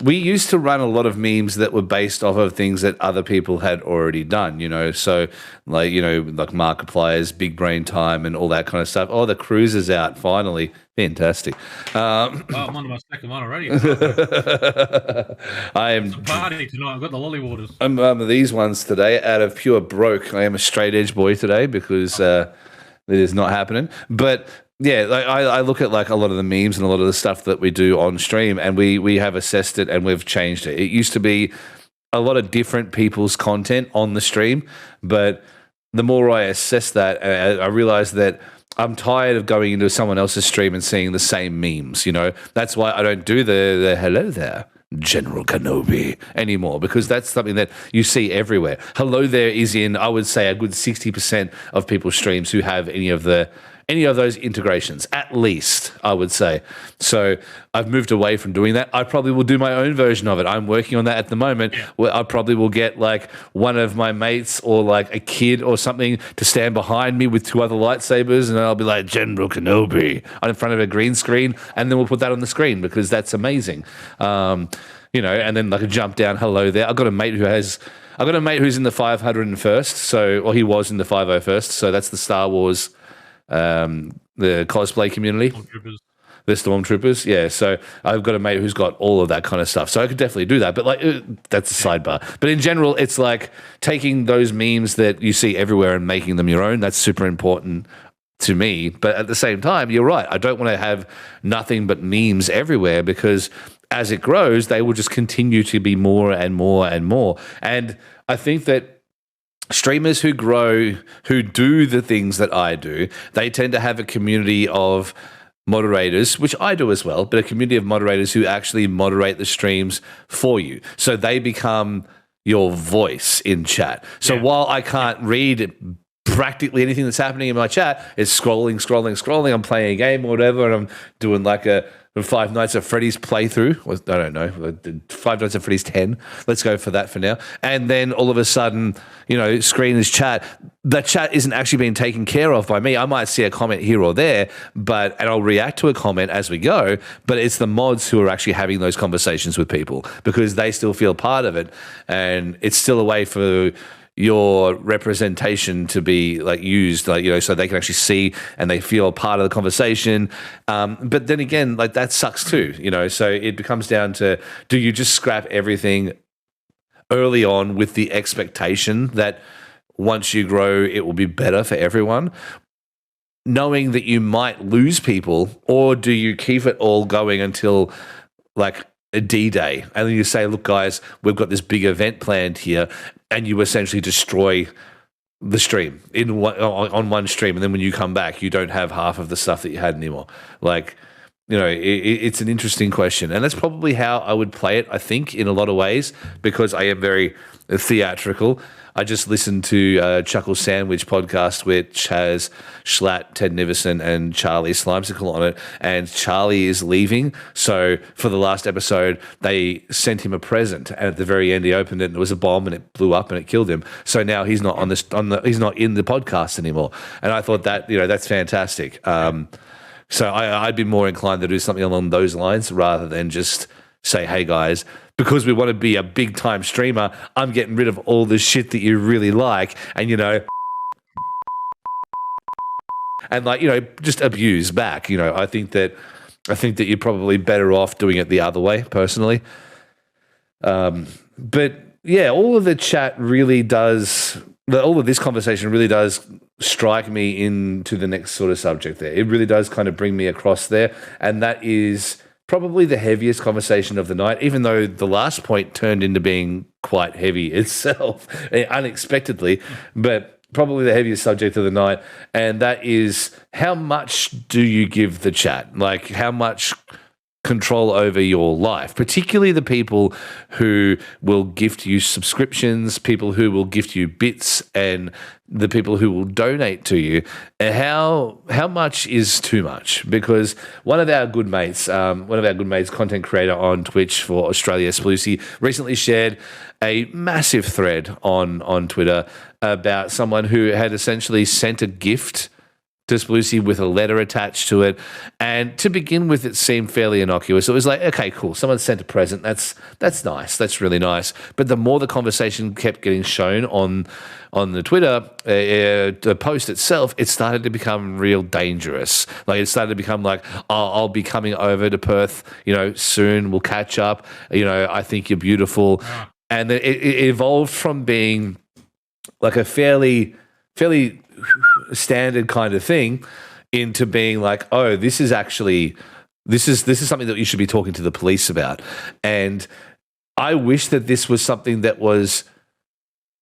we used to run, a lot of memes that were based off of things that other people had already done, So, like, like Markiplier's Big Brain Time and all that kind of stuff. Oh, the cruise is out, finally. Fantastic. I'm on my second one already. I am... It's a party tonight. I've got the lolly waters. I'm these ones today out of pure broke. I am a straight edge boy today because it is not happening. But... yeah, like I look at like a lot of the memes and a lot of the stuff that we do on stream, and we have assessed it and we've changed it. It used to be a lot of different people's content on the stream, but the more I assess that, I realize that I'm tired of going into someone else's stream and seeing the same memes. That's why I don't do the hello there, General Kenobi, anymore, because that's something that you see everywhere. Hello there is in, I would say, a good 60% of people's streams who have any of those integrations, at least, I would say. So I've moved away from doing that. I probably will do my own version of it. I'm working on that at the moment, where I probably will get like one of my mates or like a kid or something to stand behind me with 2 other lightsabers, and I'll be like, General Kenobi, in front of a green screen, and then we'll put that on the screen because that's amazing. And then like a jump down, hello there. I've got a mate who's in the 501st, or he was in the 501st, so that's the Star Wars... the cosplay community, the Stormtroopers. Yeah, so I've got a mate who's got all of that kind of stuff. So I could definitely do that. But like, that's a sidebar. But in general, it's like taking those memes that you see everywhere and making them your own. That's super important to me. But at the same time, you're right. I don't want to have nothing but memes everywhere, because as it grows, they will just continue to be more and more and more. And I think that streamers who grow, who do the things that I do, they tend to have a community of moderators, which I do as well, but a community of moderators who actually moderate the streams for you. So they become your voice in chat. So while I can't read practically anything that's happening in my chat, it's scrolling. I'm playing a game or whatever, and I'm doing like a Five Nights at Freddy's playthrough. I don't know. Five Nights at Freddy's 10. Let's go for that for now. And then all of a sudden, screen is chat. That chat isn't actually being taken care of by me. I might see a comment here or there, and I'll react to a comment as we go, but it's the mods who are actually having those conversations with people, because they still feel part of it, and it's still a way for your representation to be like used, like, so they can actually see and they feel part of the conversation. But then again, like, that sucks too, so it becomes down to, do you just scrap everything early on with the expectation that once you grow, it will be better for everyone, knowing that you might lose people, or do you keep it all going until like a D-Day, and then you say, look, guys, we've got this big event planned here, and you essentially destroy the stream on one stream, and then when you come back, you don't have half of the stuff that you had anymore. Like, it's an interesting question. And that's probably how I would play it, I think, in a lot of ways, because I am very theatrical. I just listened to Chuckle Sandwich podcast, which has Schlatt, Ted Nivison, and Charlie Slimesicle on it. And Charlie is leaving. So for the last episode, they sent him a present. And at the very end, he opened it and it was a bomb and it blew up and it killed him. So now he's not he's not in the podcast anymore. And I thought that, that's fantastic. So I'd be more inclined to do something along those lines rather than just say, hey, guys, because we want to be a big-time streamer, I'm getting rid of all the shit that you really like and, and just abuse back. I think that you're probably better off doing it the other way, personally. But, yeah, all of the chat really does – all of this conversation really does strike me into the next sort of subject there. It really does kind of bring me across there, and that is probably the heaviest conversation of the night, even though the last point turned into being quite heavy itself, unexpectedly, but probably the heaviest subject of the night, and that is how much do you give the chat? Like, how much control over your life, particularly the people who will gift you subscriptions, people who will gift you bits, and the people who will donate to you. How much is too much? Because one of our good mates, content creator on Twitch for Australia, Splucy, recently shared a massive thread on Twitter about someone who had essentially sent a gift to Splucy with a letter attached to it. And to begin with, it seemed fairly innocuous. It was like, okay, cool. Someone sent a present. That's nice. That's really nice. But the more the conversation kept getting shown on the Twitter, the post itself, it started to become real dangerous. Like, it started to become like, oh, I'll be coming over to Perth, soon. We'll catch up. I think you're beautiful. And then it evolved from being like a fairly standard kind of thing into being like, oh, this is something that you should be talking to the police about. And I wish that this was something that was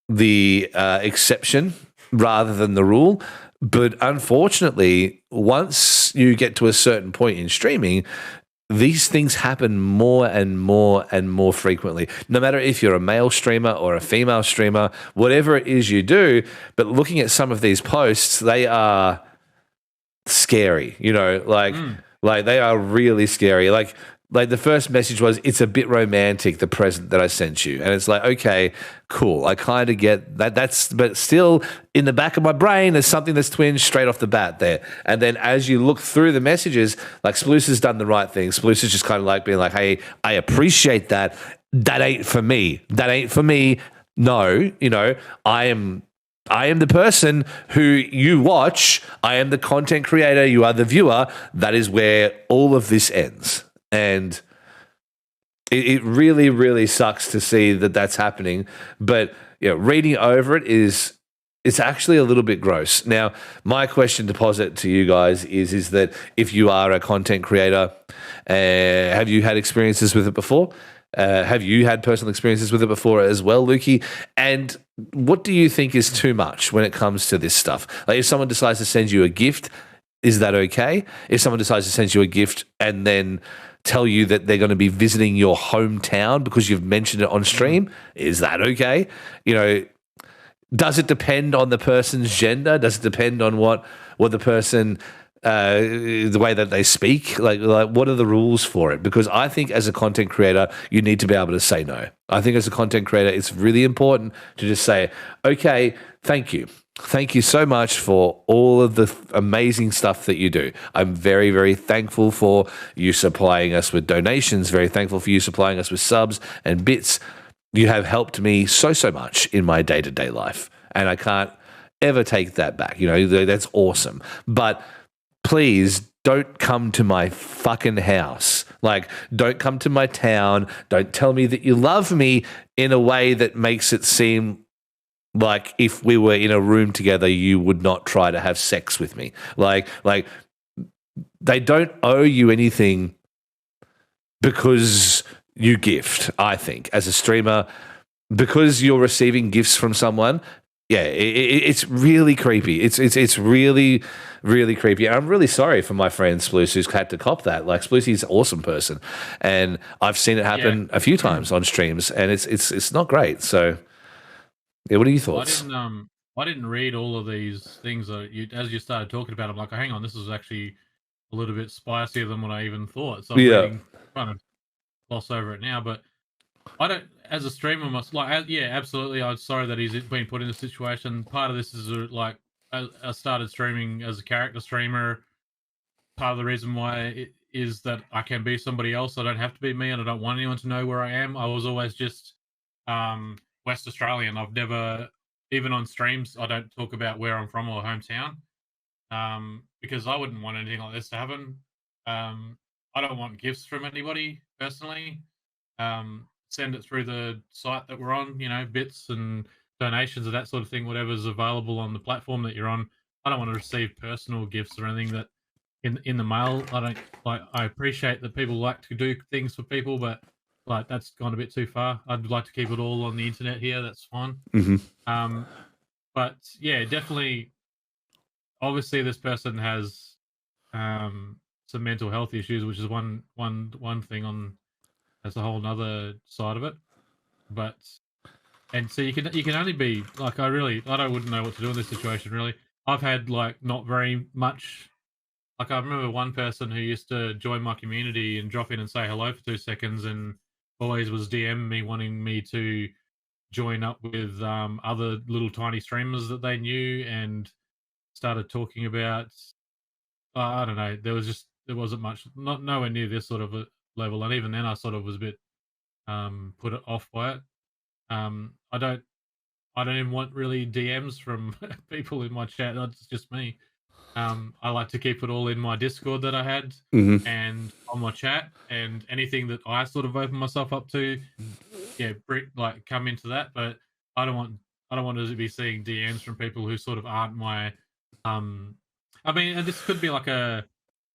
the exception rather than the rule. But unfortunately, once you get to a certain point in streaming, these things happen more and more and more frequently, no matter if you're a male streamer or a female streamer, whatever it is you do. But looking at some of these posts, they are scary, like they are really scary. Like the first message was, it's a bit romantic, the present that I sent you. And it's like, okay, cool. I kind of get that. But still in the back of my brain, there's something that's twinged straight off the bat there. And then as you look through the messages, like, Sploose has done the right thing. Sploose is just kind of like being like, hey, I appreciate that. That ain't for me. That ain't for me. No, I am the person who you watch. I am the content creator. You are the viewer. That is where all of this ends. And it really, really sucks to see that that's happening. But reading over it's actually a little bit gross. Now, my question to posit to you guys is that if you are a content creator, have you had experiences with it before? Have you had personal experiences with it before as well, Lukey? And what do you think is too much when it comes to this stuff? Like, if someone decides to send you a gift, is that okay? If someone decides to send you a gift and then tell you that they're going to be visiting your hometown because you've mentioned it on stream, is that okay? Does it depend on the person's gender? Does it depend on what the person, the way that they speak? Like what are the rules for it? Because I think as a content creator, you need to be able to say no. I think as a content creator, it's really important to just say, okay, thank you. Thank you so much for all of the amazing stuff that you do. I'm very, very thankful for you supplying us with donations, very thankful for you supplying us with subs and bits. You have helped me so much in my day-to-day life, and I can't ever take that back. That's awesome. But please don't come to my fucking house. Like, don't come to my town. Don't tell me that you love me in a way that makes it seem like if we were in a room together, you would not try to have sex with me. Like they don't owe you anything because you gift, I think, as a streamer, because you're receiving gifts from someone. Yeah, it's really creepy. It's really, really creepy. And I'm really sorry for my friend Sploose who's had to cop that. Like Sploosey's an awesome person, and I've seen it happen a few times on streams, and it's not great. So, yeah, what are your thoughts? I didn't read all of these things that as you started talking about. I'm like, hang on, this is actually a little bit spicier than what I even thought. So I'm reading, trying to gloss over it now, but I don't. As a streamer, absolutely. I'm sorry that he's been put in a situation. Part of this is like I started streaming as a character streamer. Part of the reason why it is that I can be somebody else. I don't have to be me, and I don't want anyone to know where I am. I was always just West Australian. I've never, even on streams, I don't talk about where I'm from or hometown, because I wouldn't want anything like this to happen. I don't want gifts from anybody personally. Send it through the site that we're on, bits and donations and that sort of thing, whatever's available on the platform that you're on. I don't want to receive personal gifts or anything that in the mail. I don't like. I appreciate that people like to do things for people, but like that's gone a bit too far. I'd like to keep it all on the internet here. That's fine. Mm-hmm. But yeah, definitely. Obviously, this person has some mental health issues, which is one thing on. That's a whole nother side of it. But and so you can only be like I wouldn't know what to do in this situation really. I've had like not very much. Like I remember one person who used to join my community and drop in and say hello for 2 seconds, and always was DMing me wanting me to join up with other little tiny streamers that they knew, and started talking about. I don't know. There wasn't much, nowhere near this sort of a level, and even then I sort of was a bit put off by it. I don't even want really DMs from people in my chat. That's just me. I like to keep it all in my Discord that I had and on my chat, and anything that I sort of open myself up to, like come into that. But I don't want to be seeing DMs from people who sort of aren't my. I mean, and this could be like a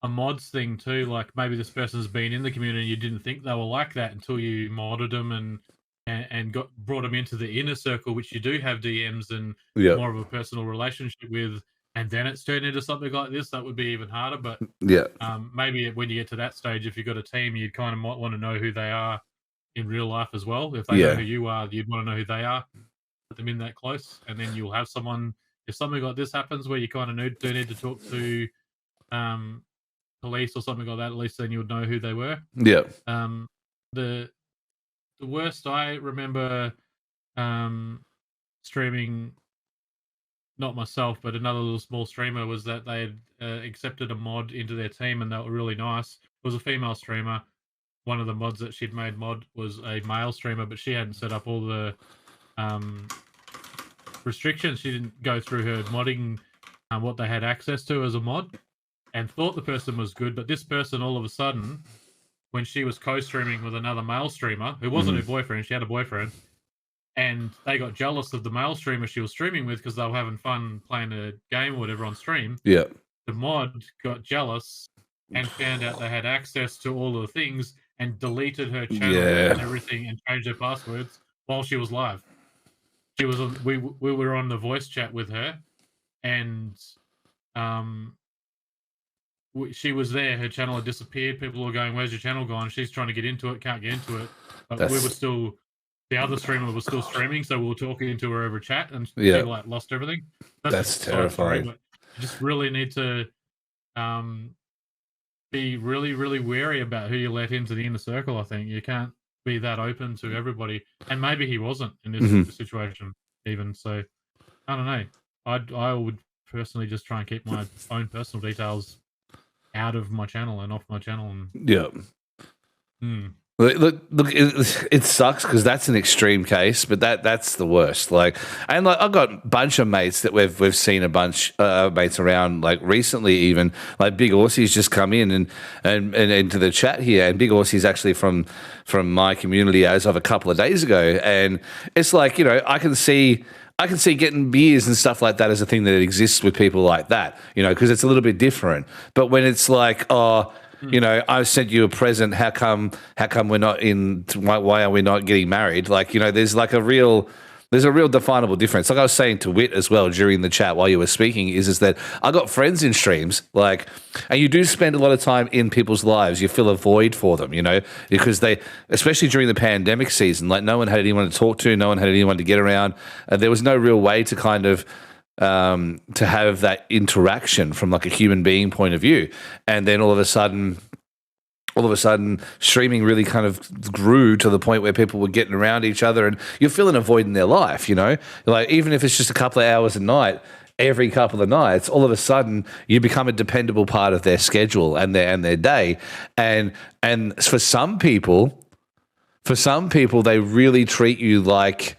mods thing too. Like maybe this person's been in the community and you didn't think they were like that until you modded them and brought them into the inner circle, which you do have DMs and more of a personal relationship with, and then it's turned into something like this. That would be even harder. But maybe when you get to that stage, if you've got a team, you kind of might want to know who they are in real life as well. If they know who you are, you'd want to know who they are. Put them in that close, and then you'll have someone. If something like this happens where you kind of do need to talk to police or something like that, at least then you would know who they were. Yeah. The worst I remember streaming, not myself, but another little small streamer, was that they had accepted a mod into their team, and they were really nice. It was a female streamer. One of the mods that she'd made was a male streamer, but she hadn't set up all the restrictions. She didn't go through her modding what they had access to as a mod, and thought the person was good. But this person, all of a sudden, when she was co-streaming with another male streamer who wasn't her boyfriend, she had a boyfriend, and they got jealous of the male streamer she was streaming with because they were having fun playing a game or whatever on stream. Yeah. The mod got jealous and found out they had access to all of the things and deleted her channel and everything and changed her passwords while she was live. She was we were on the voice chat with her, and she was there. Her channel had disappeared. People were going, "Where's your channel gone?" She's trying to get into it, can't get into it. But we were still. The other streamer was still streaming, so we were talking to her over chat, and she like lost everything. That's terrifying. But you just really need to be really, really wary about who you let into the inner circle. I think you can't be that open to everybody, and maybe he wasn't in this situation even. So I don't know. I would personally just try and keep my own personal details out of my channel and off my channel. And, Look, it sucks because that's an extreme case, but that's the worst. Like, and like I've got a bunch of mates that we've seen a bunch of mates around, like recently even. Like Big Aussie's just come in and into the chat here, and Big Aussie's actually from my community as of a couple of days ago, and it's like, you know, I can see getting beers and stuff like that as a thing that exists with people like that, you know, because it's a little bit different. But when it's like, you know, I sent you a present. How come we're not in? Why are we not getting married? Like, you know, there's like a real There's a real definable difference. Like I was saying to Wit as well during the chat while you were speaking, is that I got friends in streams, like, and you do spend a lot of time in people's lives. You fill a void for them, you know, because they, especially during the pandemic season, like no one had anyone to talk to, no one had anyone to get around. There was no real way to kind of to have that interaction from like a human being point of view. And then all of a sudden, streaming really kind of grew to the point where people were getting around each other, and you're filling a void in their life, you know? Like, even if it's just a couple of hours a night, every couple of nights, all of a sudden you become a dependable part of their schedule and their day. And for some people, they really treat you like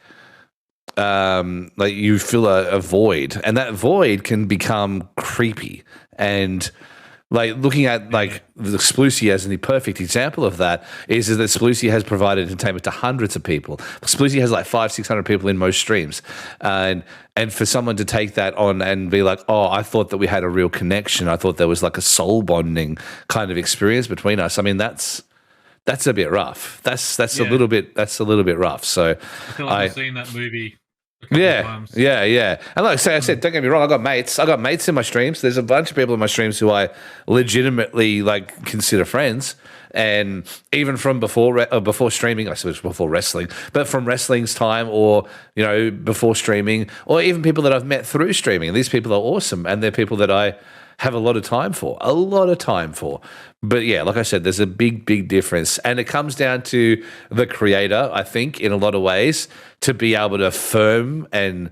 you fill a void, and that void can become creepy. And like looking at like the Sploosy as the perfect example of that is that Sploosy has provided entertainment to hundreds of people. Sploosy has like 500-600 people in most streams, and for someone to take that on and be like, oh, I thought that we had a real connection. I thought there was like a soul bonding kind of experience between us. I mean, that's a bit rough. That's a little bit rough. So I feel like I've seen that movie. Yeah. And like I said, don't get me wrong, I got mates in my streams. There's a bunch of people in my streams who I legitimately like consider friends. And even from before streaming, I suppose before wrestling, but from wrestling's time, or, you know, before streaming, or even people that I've met through streaming. And these people are awesome, and they're people that I have a lot of time for. But yeah, like I said, there's a big difference. And it comes down to the creator, I think, in a lot of ways, to be able to affirm and,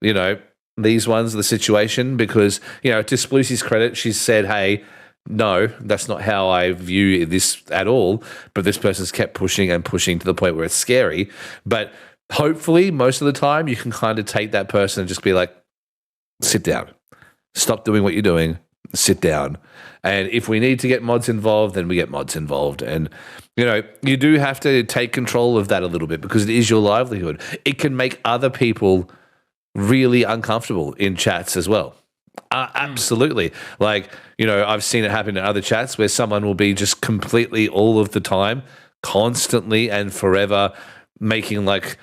you know, these ones, the situation, because, you know, to Sploosy's credit, she's said, hey, no, that's not how I view this at all. But this person's kept pushing and pushing to the point where it's scary. But hopefully, most of the time, you can kind of take that person and just be like, sit down. Stop doing what you're doing. Sit down. And if we need to get mods involved, then we get mods involved. And, you know, you do have to take control of that a little bit, because it is your livelihood. It can make other people really uncomfortable in chats as well. Absolutely. Like, you know, I've seen it happen in other chats where someone will be just completely all of the time, constantly and forever making like,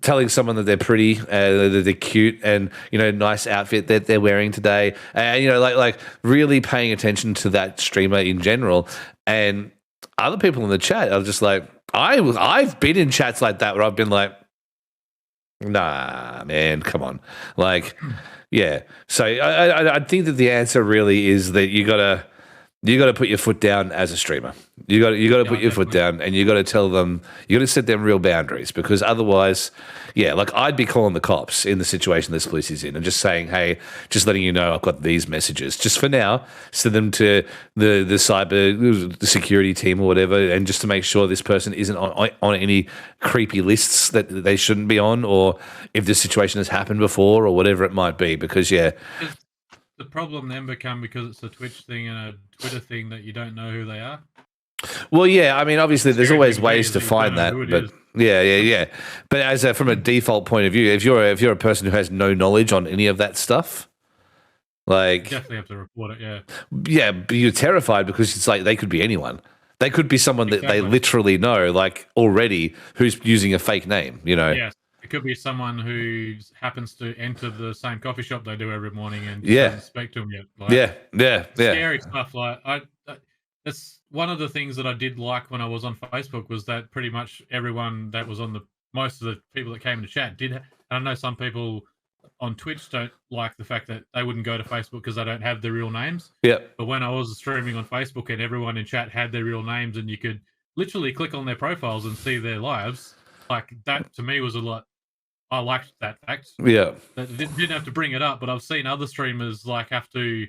telling someone that they're pretty, that they're cute, and, you know, nice outfit that they're wearing today, and, you know, like really paying attention to that streamer in general. And other people in the chat are just like, I've been in chats like that where I've been like, nah, man, come on, like, yeah. So I think that the answer really is that you gotta put your foot down as a streamer. You got to put your foot down, and you got to tell them, you got to set them real boundaries, because otherwise, yeah, like I'd be calling the cops in the situation this police is in, and just saying, hey, just letting you know I've got these messages. Just for now, send them to the the security team or whatever, and just to make sure this person isn't on any creepy lists that they shouldn't be on, or if this situation has happened before or whatever it might be, because yeah. The problem then become, because it's a Twitch thing and a Twitter thing, that you don't know who they are. Well, yeah, I mean, obviously, there's always ways to find that, but yeah. But from a default point of view, if you're a person who has no knowledge on any of that stuff, like, you definitely have to report it. Yeah, but you're terrified, because it's like they could be anyone. They could be someone that they literally know, like already, who's using a fake name. You know. Yes. It could be someone who happens to enter the same coffee shop they do every morning and doesn't speak to them yet. Like, scary stuff. Like that's one of the things that I did like when I was on Facebook, was that pretty much everyone that was on most of the people that came into chat did. And I know some people on Twitch don't like the fact that they wouldn't go to Facebook because they don't have their real names. Yeah. But when I was streaming on Facebook and everyone in chat had their real names, and you could literally click on their profiles and see their lives, like that to me was a lot. I liked that fact. Yeah. Didn't have to bring it up, but I've seen other streamers have to,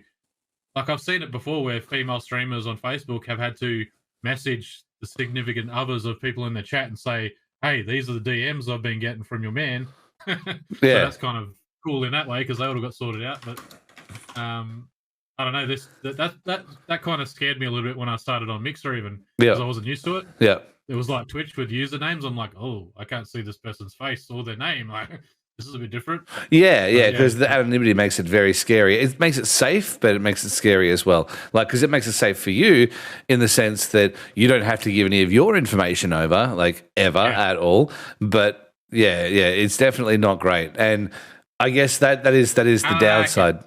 I've seen it before where female streamers on Facebook have had to message the significant others of people in the chat and say, hey, these are the DMs I've been getting from your man. So that's kind of cool in that way, because they would have got sorted out. But I don't know, that kind of scared me a little bit when I started on Mixer, even because I wasn't used to it. Yeah. It was like Twitch with usernames. I'm like, oh, I can't see this person's face or their name. Like, this is a bit different. Yeah, because the anonymity makes it very scary. It makes it safe, but it makes it scary as well. Like, because it makes it safe for you in the sense that you don't have to give any of your information over, like, ever at all. But Yeah, it's definitely not great. And I guess that is the downside.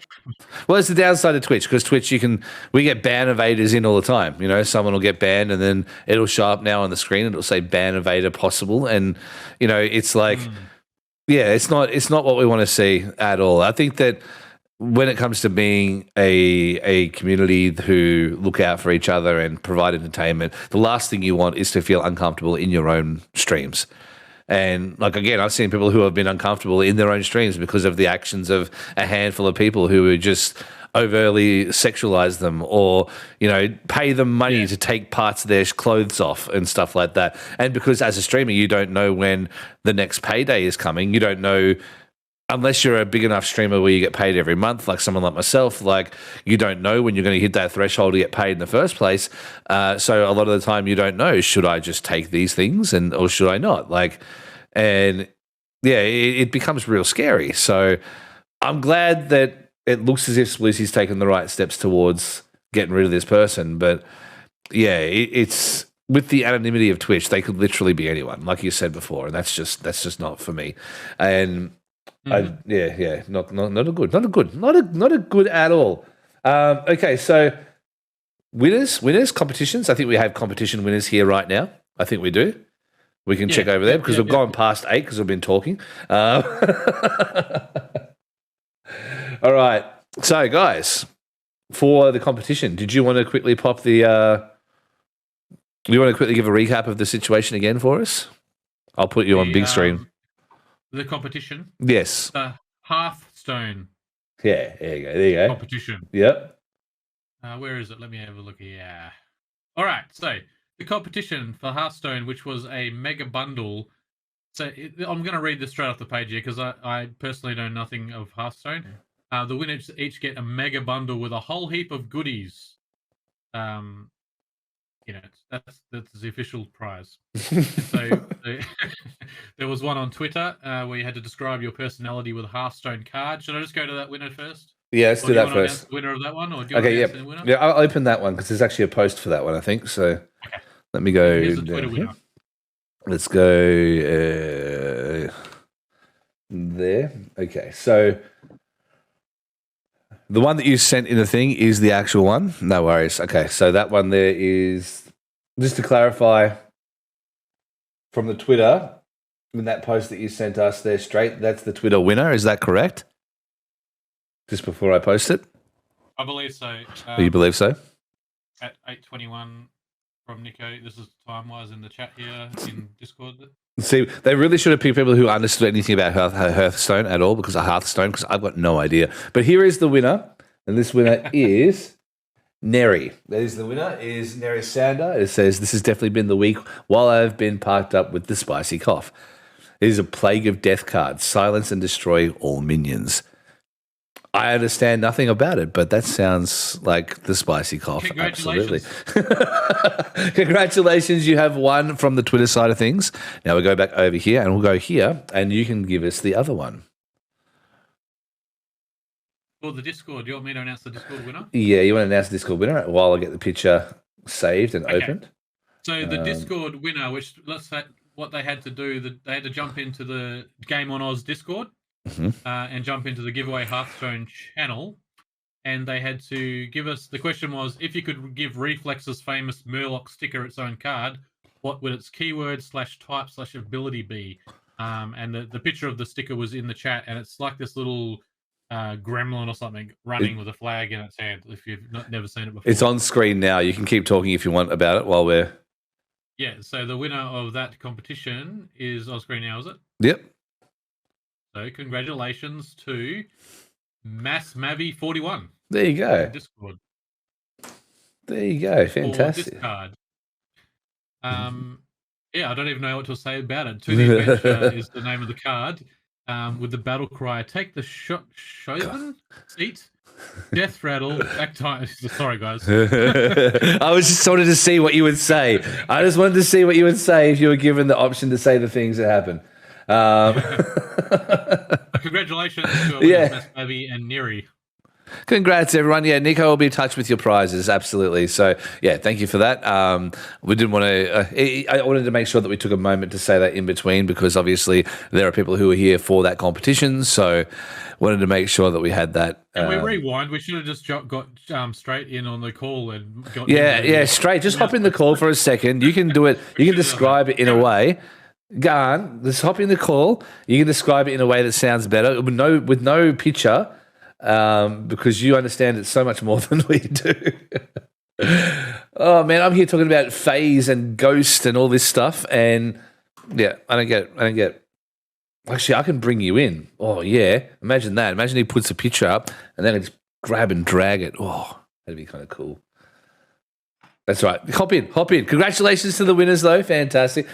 Well, it's the downside of Twitch, because Twitch we get ban evaders in all the time. You know, someone will get banned and then it'll show up now on the screen and it'll say ban evader possible. And, you know, it's like, yeah, it's not what we want to see at all. I think that when it comes to being a community who look out for each other and provide entertainment, the last thing you want is to feel uncomfortable in your own streams. And like, again, I've seen people who have been uncomfortable in their own streams because of the actions of a handful of people who would just overtly sexualize them, or, you know, pay them money to take parts of their clothes off and stuff like that. And because as a streamer, you don't know when the next payday is coming. You don't know, unless you're a big enough streamer where you get paid every month, like someone like myself, like you don't know when you're going to hit that threshold to get paid in the first place. So a lot of the time you don't know, should I just take these things or should I not? Like, and yeah, it becomes real scary. So I'm glad that it looks as if Lucy's taken the right steps towards getting rid of this person. But yeah, it's with the anonymity of Twitch, they could literally be anyone, like you said before, and that's just not for me. And not a good at all. Okay, so winners, competitions. I think we have competition winners here right now. I think we do. We can check over there because we've gone past 8 because we've been talking. All right, so guys, for the competition, did you want to quickly pop the? You want to quickly give a recap of the situation again for us? I'll put you on big screen. The competition? Yes. The Hearthstone. Yeah, there you go. Competition. Yep. Where is it? Let me have a look here. All right, so the competition for Hearthstone, which was a mega bundle. So I'm going to read this straight off the page here because I personally know nothing of Hearthstone. The winners each get a mega bundle with a whole heap of goodies. You know, that's the official prize. So there was one on Twitter where you had to describe your personality with a Hearthstone card. Should I just go to that winner first? Yeah, let's do that first. The winner of that one, or do you want to announce the winner? Yeah, I'll open that one because there's actually a post for that one, I think. So let me go. Here's the Twitter winner. Let's go there. Okay, so the one that you sent in the thing is the actual one. No worries. Okay, so that one there is, just to clarify, from the Twitter, in that post that you sent us there straight, that's the Twitter winner. Is that correct? Just before I post it? I believe so. You believe so? At 8:21 from Nico. This is time-wise in the chat here in Discord. See, they really should have picked people who understood anything about Hearthstone at all, because I've got no idea. But here is the winner, and this winner is Neri. That is the winner, is Neri Sander. It says, "This has definitely been the week while I've been parked up with the spicy cough. It is a plague of death cards. Silence and destroy all minions." I understand nothing about it, but that sounds like the spicy cough. Congratulations. Absolutely. Congratulations, you have won from the Twitter side of things. Now we'll go back over here, and we'll go here, and you can give us the other one. For the Discord, do you want me to announce the Discord winner? Yeah, you want to announce the Discord winner while I get the picture saved and opened? So the Discord winner, which let's say what they had to do, they had to jump into the Game on Oz Discord. And jump into the giveaway Hearthstone channel, and they had to give us, the question was, if you could give Reflex's famous Murloc sticker its own card, what would its keyword /type /ability be? And the picture of the sticker was in the chat, and it's like this little gremlin or something running with a flag in its hand, if you've never seen it before. It's on screen now. You can keep talking if you want about it while we're... Yeah, so the winner of that competition is on screen now, is it? Yep. So congratulations to MassMavi41. There you go. Discord. There you go. Fantastic. This card. Yeah, I don't even know what to say about it. To the Adventure is the name of the card. With the battle cry, take the Chauvin seat, death rattle, back time. Sorry, guys. I was just wanted to see what you would say. I just wanted to see what you would say if you were given the option to say the things that happen. Congratulations to Mass Baby and Neri. Congrats, everyone. Yeah, Nico will be in touch with your prizes. Absolutely. So, yeah, thank you for that. We didn't want to, I wanted to make sure that we took a moment to say that in between because obviously there are people who are here for that competition. So, wanted to make sure that we had that. Can we rewind? We should have just got straight in on the call and got. Straight. Just hop in the call for a second. You can do it. You can describe it in a way. Go on. Just hop in the call. You can describe it in a way that sounds better with no picture. Because you understand it so much more than we do. Oh man, I'm here talking about phase and ghost and all this stuff, and yeah, I don't get it. Actually, I can bring you in. Oh yeah, imagine that. Imagine he puts a picture up, and then I just grab and drag it. Oh, that'd be kind of cool. That's right. Hop in. Congratulations to the winners, though. Fantastic.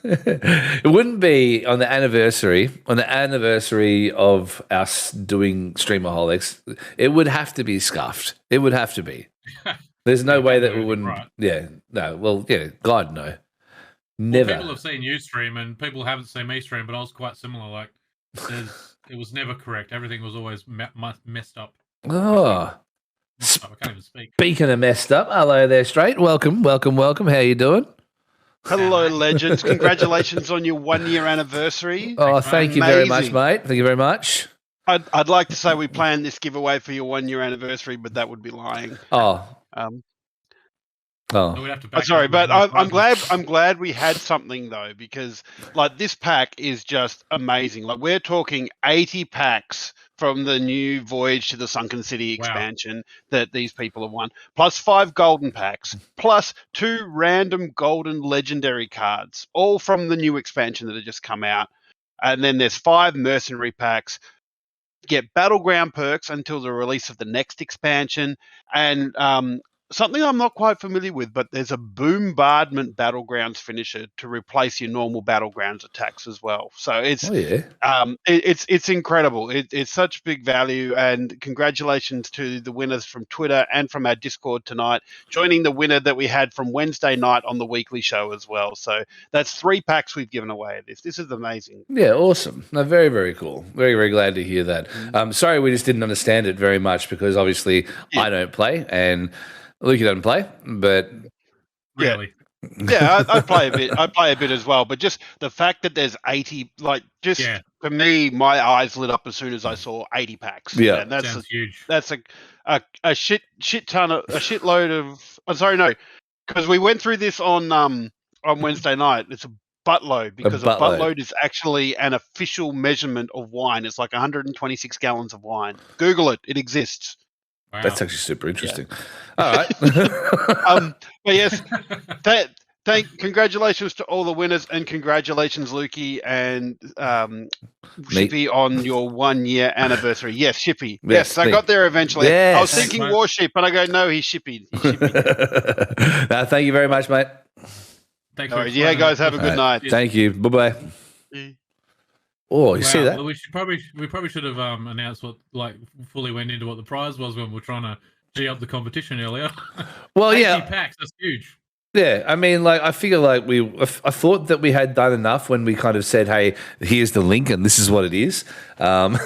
It wouldn't be on the anniversary of us doing Streamaholics. It would have to be scuffed. It would have to be. There's no way that we wouldn't. Right. Yeah, no. Well, yeah. God, no. Never. Well, people have seen you stream, and people haven't seen me stream, but I was quite similar. Like, it was never correct. Everything was always messed up. Oh. I can't even speak. Speaking of messed up, hello there, Straight. Welcome. How you doing? Hello, legends. Congratulations on your 1 year anniversary. Oh, thank you very much, mate. Thank you very much. I'd like to say we planned this giveaway for your 1 year anniversary, but that would be lying. Oh. Sorry, but I'm glad we had something though, because like this pack is just amazing. Like we're talking 80 packs from the new Voyage to the Sunken City expansion that these people have won, plus 5 golden packs, plus 2 random golden legendary cards, all from the new expansion that have just come out. And then there's 5 mercenary packs. Get battleground perks until the release of the next expansion, and something I'm not quite familiar with, but there's a bombardment battlegrounds finisher to replace your normal battlegrounds attacks as well. So it's it's incredible. It's such big value, and congratulations to the winners from Twitter and from our Discord tonight, joining the winner that we had from Wednesday night on the weekly show as well. So that's 3 packs we've given away. This is amazing. Yeah, awesome. No, very, very cool. Very, very glad to hear that. Sorry we just didn't understand it very much because obviously I don't play and Lukey doesn't play, but really, yeah, I play a bit. I play a bit as well, but just the fact that there's 80, like, for me, my eyes lit up as soon as I saw 80 packs. Yeah, and that's huge. That's a shitload of. I'm sorry, no, because we went through this on Wednesday night. It's a buttload because a buttload is actually an official measurement of wine. It's like 126 gallons of wine. Google it; it exists. Wow. That's actually super interesting. Yeah. All right. But yes, congratulations to all the winners, and congratulations, Lukey and Shippy, on your 1 year anniversary. Yes, Shippy. Yes, I got there eventually. Yes. I was thinking Warship, but I go, no, he's Shippy. No, thank you very much, mate. Thanks. Yeah, guys, have a good night. Thank you. Bye-bye. Yeah. Oh, you see that? Well, we probably should have announced fully went into what the prize was when we were trying to gee up the competition earlier. Well, 80 yeah, packs, that's huge. Yeah, I mean, like, I feel like I thought that we had done enough when we kind of said, "Hey, here's the link, and this is what it is." But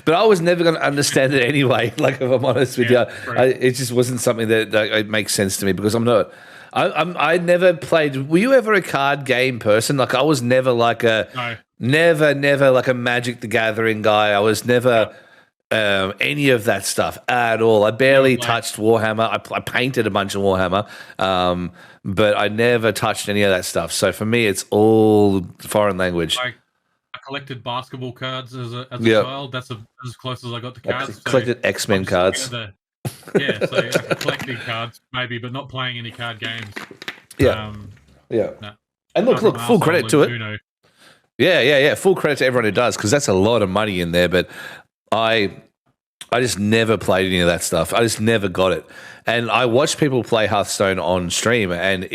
I was never going to understand it anyway. Like, if I'm honest with you, it just wasn't something that it makes sense to me because I'm not. I never played. Were you ever a card game person? Like, I was never like never like a Magic the Gathering guy. I was never any of that stuff at all. I barely touched Warhammer. I painted a bunch of Warhammer, but I never touched any of that stuff. So for me, it's all foreign language. I collected basketball cards as a child. That's as close as I got to cards. I collected X-Men cards. So I collected cards maybe, but not playing any card games. Yeah. No. And look, full credit to it. Uno. Yeah. Full credit to everyone who does, because that's a lot of money in there. But I just never played any of that stuff. I just never got it. And I watch people play Hearthstone on stream, and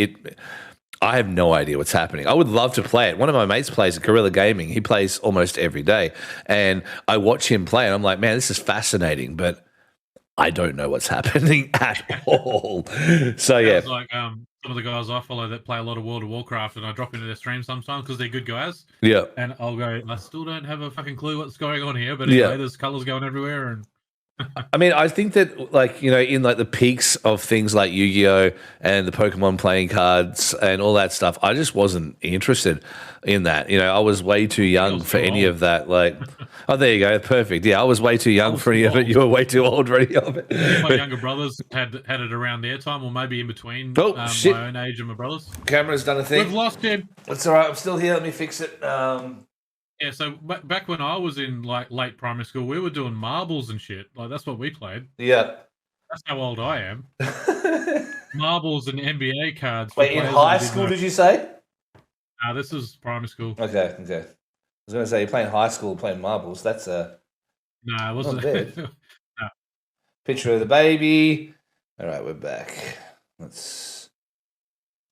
I have no idea what's happening. I would love to play it. One of my mates plays at Guerrilla Gaming. He plays almost every day. And I watch him play, and I'm like, man, this is fascinating. But I don't know what's happening at all. So yeah, It's like some of the guys I follow that play a lot of World of Warcraft, and I drop into their stream sometimes because they're good guys. yeah. And I'll go, I still don't have a fucking clue what's going on here, but anyway, there's colors going everywhere. And I mean, I think that, like, you know, in like the peaks of things like Yu-Gi-Oh! And the Pokemon playing cards and all that stuff, I just wasn't interested in that. You know, I was way too young for any of that. Like, oh, there you go, perfect. Yeah, I was way too young for any of it. You were way too old for any of it. My younger brothers had it around their time, or maybe in between shit. my own age and my brothers. Camera's done a thing. We've lost him. That's all right. I'm still here. Let me fix it. Yeah, so back when I was in like late primary school, we were doing marbles and shit. Like that's what we played. Yeah. That's how old I am. Marbles and NBA cards. Wait, in high school, did you say? This is primary school. Okay. I was going to say, you're playing high school, playing marbles. That's a... No, it wasn't. No. Picture of the baby. All right, we're back. Let's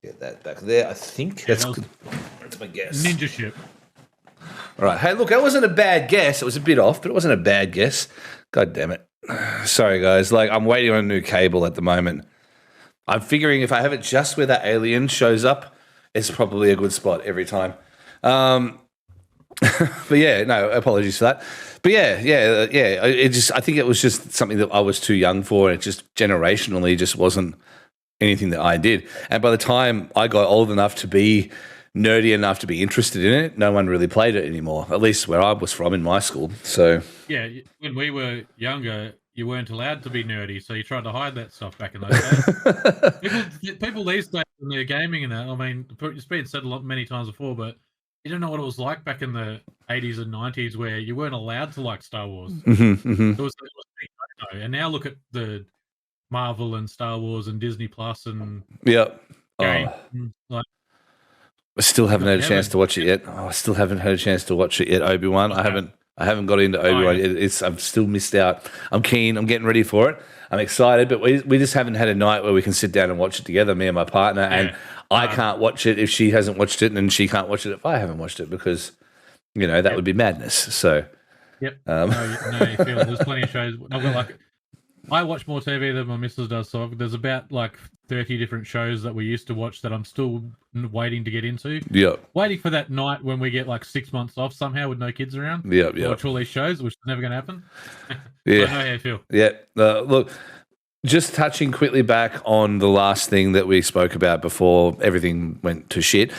get that back there. I think that's my guess. Ninja ship. All right. Hey, look, that wasn't a bad guess. It was a bit off, but it wasn't a bad guess. God damn it. Sorry, guys. Like, I'm waiting on a new cable at the moment. I'm figuring if I have it just where that alien shows up, it's probably a good spot every time. But yeah, no, apologies for that. But yeah. I think it was just something that I was too young for, and it just generationally just wasn't anything that I did. And by the time I got old enough to be nerdy enough to be interested in it, no one really played it anymore, at least where I was from in my school. So yeah, when we were younger, you weren't allowed to be nerdy, so you tried to hide that stuff back in those days. people these days when they're gaming and that, I mean, it's been said many times before, but you don't know what it was like back in the 80s and 90s where you weren't allowed to like Star Wars. It was big no-no. And now look at the Marvel and Star Wars and Disney Plus and like, I still haven't had a chance to watch it yet. I still haven't had a chance to watch it yet. Obi-Wan. I haven't got into Obi-Wan. I've still missed out. I'm keen. I'm getting ready for it. I'm excited, but we just haven't had a night where we can sit down and watch it together, me and my partner. And I can't watch it if she hasn't watched it, and she can't watch it if I haven't watched it, because you know that would be madness. So you feel there's plenty of shows. I've got like, I watch more TV than my missus does, so there's about like 30 different shows that we used to watch that I'm still waiting to get into. Yeah. Waiting for that night when we get like 6 months off somehow with no kids around. Yeah. Watch all these shows, which is never going to happen. Yeah. I know how you feel. Yeah. Look, just touching quickly back on the last thing that we spoke about before everything went to shit.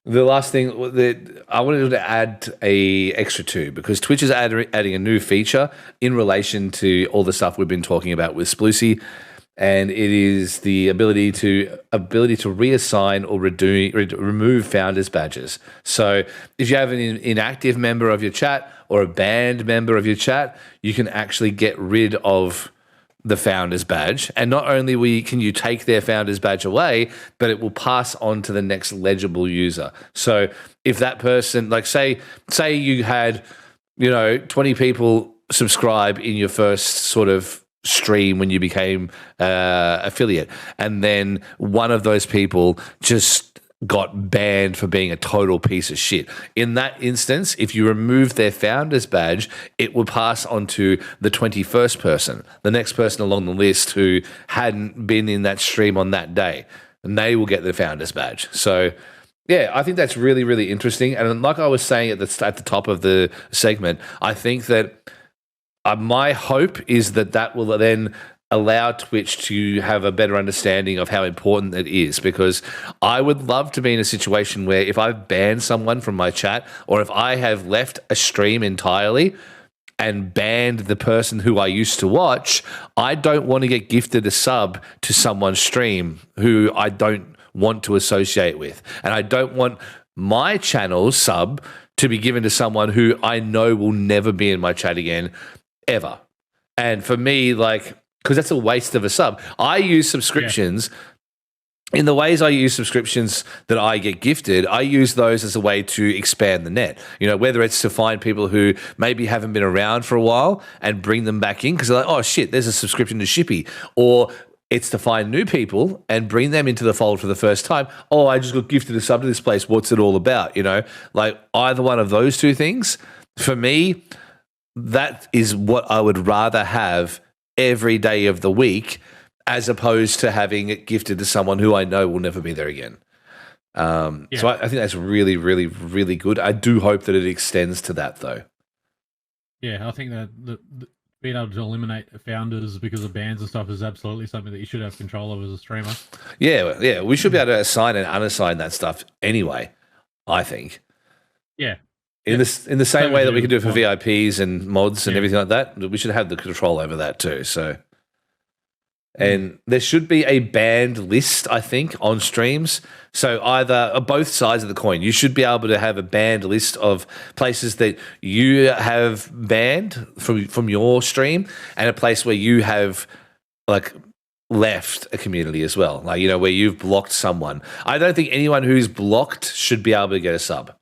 The last thing that I wanted to add a extra to, because Twitch is adding a new feature in relation to all the stuff we've been talking about with Sploosy, and it is the ability to reassign or remove founders badges. So if you have an inactive member of your chat or a banned member of your chat, you can actually get rid of the founder's badge, and not only can you take their founder's badge away, but it will pass on to the next legible user. So if that person, like say you had 20 people subscribe in your first sort of stream when you became affiliate, and then one of those people just got banned for being a total piece of shit. In that instance, if you remove their founder's badge, it will pass on to the 21st person, the next person along the list who hadn't been in that stream on that day, and they will get the founder's badge. So yeah, I think that's really, really interesting. And like I was saying at the top of the segment, I think that my hope is that will then allow Twitch to have a better understanding of how important it is, because I would love to be in a situation where if I've banned someone from my chat, or if I have left a stream entirely and banned the person who I used to watch, I don't want to get gifted a sub to someone's stream who I don't want to associate with. And I don't want my channel's sub to be given to someone who I know will never be in my chat again, ever. And for me, because that's a waste of a sub. I use subscriptions. In the ways I use subscriptions that I get gifted, I use those as a way to expand the net. Whether it's to find people who maybe haven't been around for a while and bring them back in because they're like, oh shit, there's a subscription to Shippy. Or it's to find new people and bring them into the fold for the first time. Oh, I just got gifted a sub to this place. What's it all about? Either one of those two things. For me, that is what I would rather have every day of the week, as opposed to having it gifted to someone who I know will never be there again. So I think that's really, really, really good. I do hope that it extends to that, though. Yeah, I think that being able to eliminate founders because of bans and stuff is absolutely something that you should have control of as a streamer. Yeah, we should be able to assign and unassign that stuff anyway, I think. Yeah. In the same way that we can do it for VIPs and mods and everything like that, we should have the control over that too. So, and there should be a banned list, I think, on streams. So either both sides of the coin, you should be able to have a banned list of places that you have banned from your stream, and a place where you have like left a community as well, like where you've blocked someone. I don't think anyone who's blocked should be able to get a sub.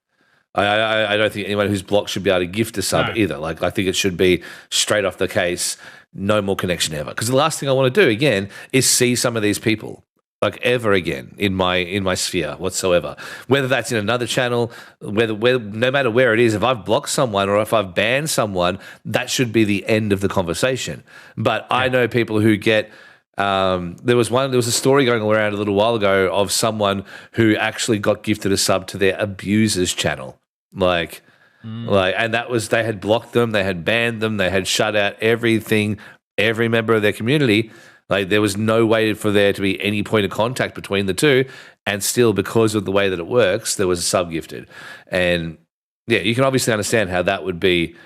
I don't think anyone who's blocked should be able to gift a sub either. Like, I think it should be straight off the case, no more connection ever. Because the last thing I want to do again is see some of these people like ever again in my sphere whatsoever. Whether that's in another channel, whether no matter where it is, if I've blocked someone or if I've banned someone, that should be the end of the conversation. But I know people who get. There was a story going around a little while ago of someone who actually got gifted a sub to their abusers channel. And that was, they had blocked them, they had banned them, they had shut out everything, every member of their community. Like, there was no way for there to be any point of contact between the two, and still, because of the way that it works, there was a sub gifted. And yeah, you can obviously understand how that would be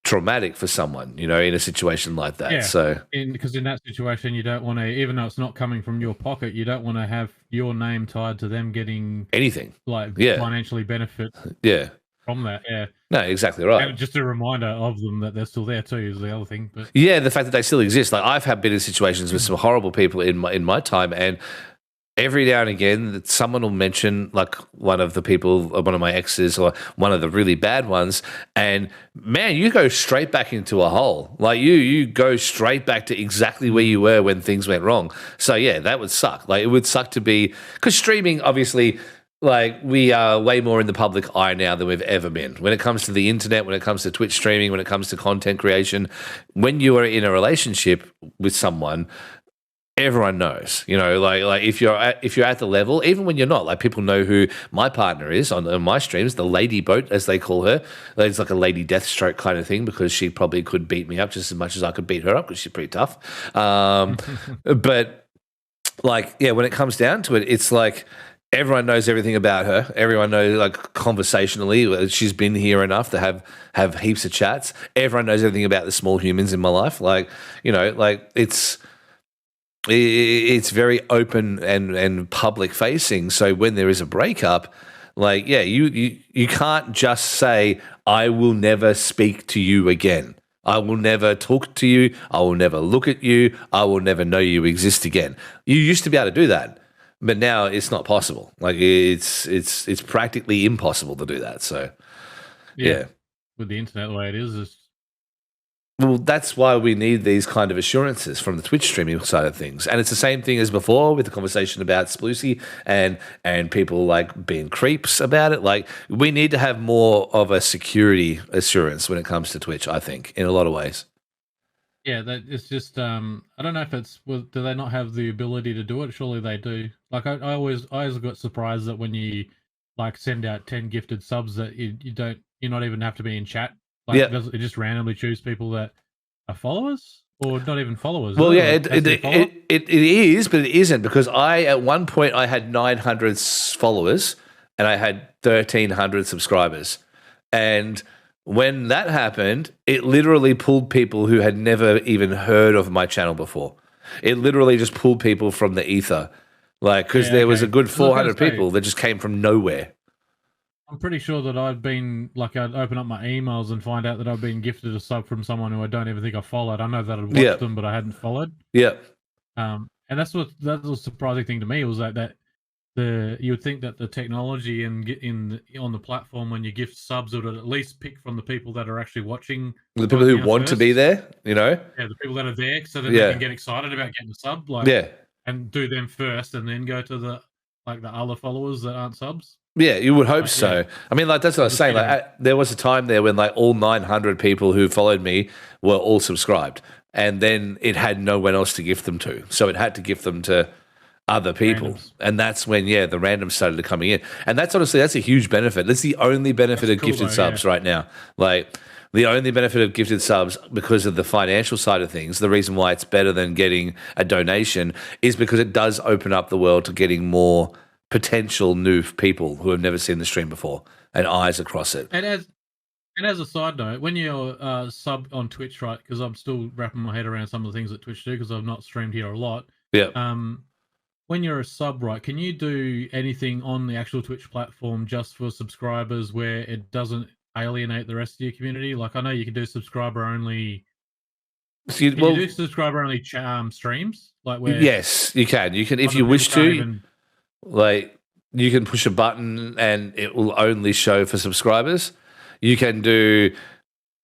traumatic for someone, in a situation like that. Yeah, so because in that situation, you don't want to, even though it's not coming from your pocket, you don't want to have your name tied to them getting anything, financially benefit from that. Yeah, no, exactly right. And just a reminder of them that they're still there too is the other thing. But yeah, the fact that they still exist. Like, I've been in situations with some horrible people in my time, and every now and again, someone will mention like one of the people, one of my exes, or one of the really bad ones, and man, you go straight back into a hole. Like, you go straight back to exactly where you were when things went wrong. So yeah, that would suck. Like, it would suck to be, because streaming, obviously, like, we are way more in the public eye now than we've ever been. When it comes to the internet, when it comes to Twitch streaming, when it comes to content creation, when you are in a relationship with someone, everyone knows, like if you're at the level, even when you're not, like, people know who my partner is on my streams, the lady boat, as they call her. It's like a lady deathstroke kind of thing, because she probably could beat me up just as much as I could beat her up, because she's pretty tough. But like, yeah, when it comes down to it, it's like everyone knows everything about her. Everyone knows, like, conversationally, she's been here enough to have heaps of chats. Everyone knows everything about the small humans in my life. Like, like, it's very open and public facing. So when there is a breakup, like, yeah, you can't just say, I will never speak to you again. I will never talk to you. I will never look at you. I will never know you exist again. You used to be able to do that, but now it's not possible. Like, it's practically impossible to do that. So yeah. With the internet the way it is. Well, that's why we need these kind of assurances from the Twitch streaming side of things. And it's the same thing as before with the conversation about Sploosy and people, like, being creeps about it. Like, we need to have more of a security assurance when it comes to Twitch, I think, in a lot of ways. Yeah, it's just, I don't know if do they not have the ability to do it? Surely they do. Like, I always got surprised that when you, like, send out 10 gifted subs that you not even have to be in chat. Like, it just randomly choose people that are followers or not even followers. Well, yeah, it is, but it isn't, because at one point I had 900 followers and I had 1,300 subscribers. And when that happened, it literally pulled people who had never even heard of my channel before. It literally just pulled people from the ether. Like, because there was a good 400 people that just came from nowhere. I'm pretty sure that I'd open up my emails and find out that I've been gifted a sub from someone who I don't even think I followed. I know that I'd watched them, but I hadn't followed. Yeah. And that's the surprising thing to me, was that you would think that the technology on the platform, when you gift subs, it would at least pick from the people that are actually watching. The people who want to be there, Yeah, the people that are there, so that they can get excited about getting a sub. And do them first, and then go to the other followers that aren't subs. Yeah, you would hope so. Yeah. I mean, like, that's what I was saying. Like, there was a time there when, like, all 900 people who followed me were all subscribed. and then it had no one else to gift them to. So it had to gift them to other people. Randoms. And that's when, the randoms started coming in. And that's a huge benefit. That's the only benefit of gifted subs right now. Like, the only benefit of gifted subs, because of the financial side of things, the reason why it's better than getting a donation is because it does open up the world to getting more potential new people who have never seen the stream before and eyes across it. And as a side note, when you're sub on Twitch, right, because I'm still wrapping my head around some of the things that Twitch do because I've not streamed here a lot. Yeah. When you're a sub, right, can you do anything on the actual Twitch platform just for subscribers where it doesn't alienate the rest of your community? Like, I know you can do subscriber only. Can you do subscriber only streams? Like, where yes, you can. You can, if you wish to. Like, you can push a button and it will only show for subscribers. You can do.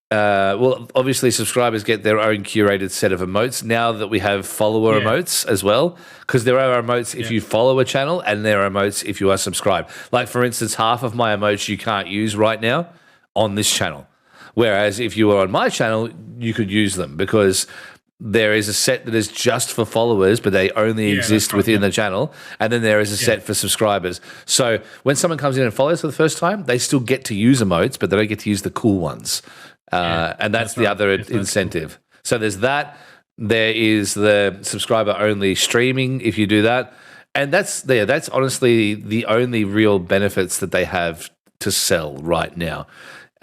Obviously, subscribers get their own curated set of emotes now that we have follower emotes as well, because there are emotes if you follow a channel and there are emotes if you are subscribed. Like, for instance, half of my emotes you can't use right now on this channel, whereas if you were on my channel, you could use them because there is a set that is just for followers, but they only exist within the channel. And then there is a set for subscribers. So when someone comes in and follows for the first time, they still get to use emotes, but they don't get to use the cool ones. And that's the other incentive. So there's that. There is the subscriber-only streaming if you do that. And that's honestly the only real benefits that they have to sell right now.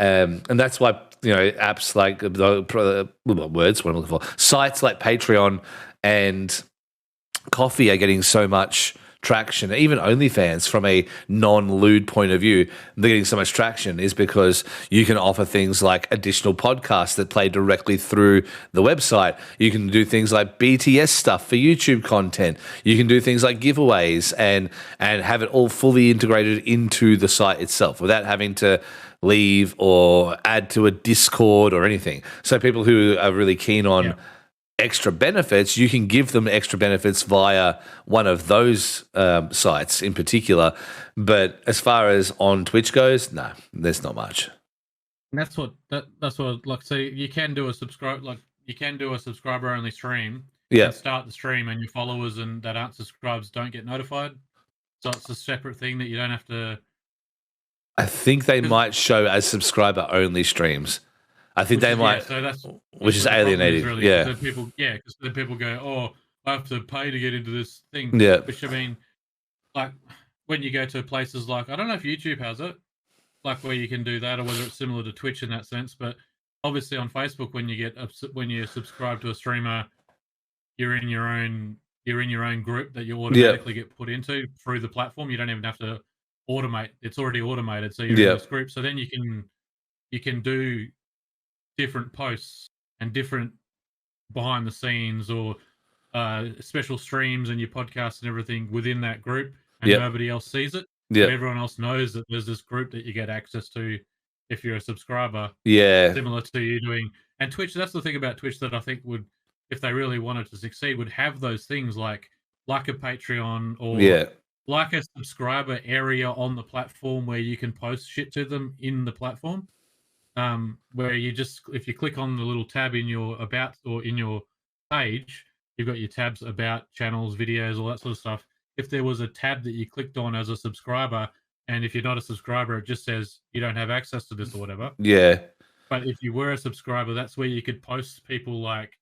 And that's why, apps like sites like Patreon and Coffee are getting so much traction. Even OnlyFans, from a non-lewd point of view, they're getting so much traction is because you can offer things like additional podcasts that play directly through the website. You can do things like BTS stuff for YouTube content. You can do things like giveaways and have it all fully integrated into the site itself without having to leave or add to a Discord or anything. So people who are really keen on extra benefits, you can give them extra benefits via one of those sites in particular. But as far as on Twitch goes, no, there's not much. And that's what like. So you can do a subscriber only stream. Yeah. And start the stream, and your followers and that aren't subscribed don't get notified. So it's a separate thing that you don't have to. I think they might show as subscriber only streams. I think they might, which is alienating. Really, because then people go, "Oh, I have to pay to get into this thing." Yeah. Which, I mean, like when you go to places like, I don't know if YouTube has it, like where you can do that, or whether it's similar to Twitch in that sense. But obviously on Facebook, when you subscribe to a streamer, you're in your own group that you automatically get put into through the platform. You don't even have to automate; it's already automated. So you're in this group. So then you can do different posts and different behind the scenes or special streams and your podcasts and everything within that group, and nobody else sees it. Yeah, everyone else knows that there's this group that you get access to if you're a subscriber. Yeah, similar to you doing. And Twitch, that's the thing about Twitch that I think would, if they really wanted to succeed, would have those things like a Patreon or like a subscriber area on the platform where you can post shit to them in the platform. Where you just, if you click on the little tab in your about or in your page, you've got your tabs about, channels, videos, all that sort of stuff. If there was a tab that you clicked on as a subscriber, and if you're not a subscriber, it just says you don't have access to this or whatever. Yeah. But if you were a subscriber, that's where you could post people like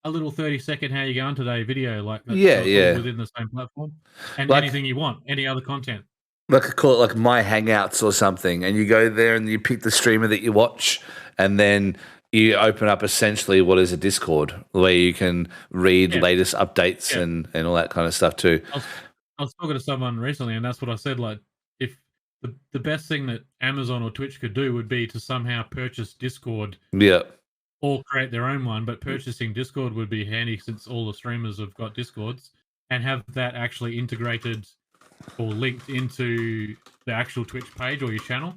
a little 30-second how you going today video, like that, within the same platform, and like, anything you want, any other content. Like I call it like My Hangouts or something, and you go there and you pick the streamer that you watch, and then you open up essentially what is a Discord where you can read latest updates and all that kind of stuff too. I was talking to someone recently, and that's what I said. Like, if the best thing that Amazon or Twitch could do would be to somehow purchase Discord, or create their own one. But purchasing Discord would be handy since all the streamers have got Discords, and have that actually integrated or linked into the actual Twitch page or your channel,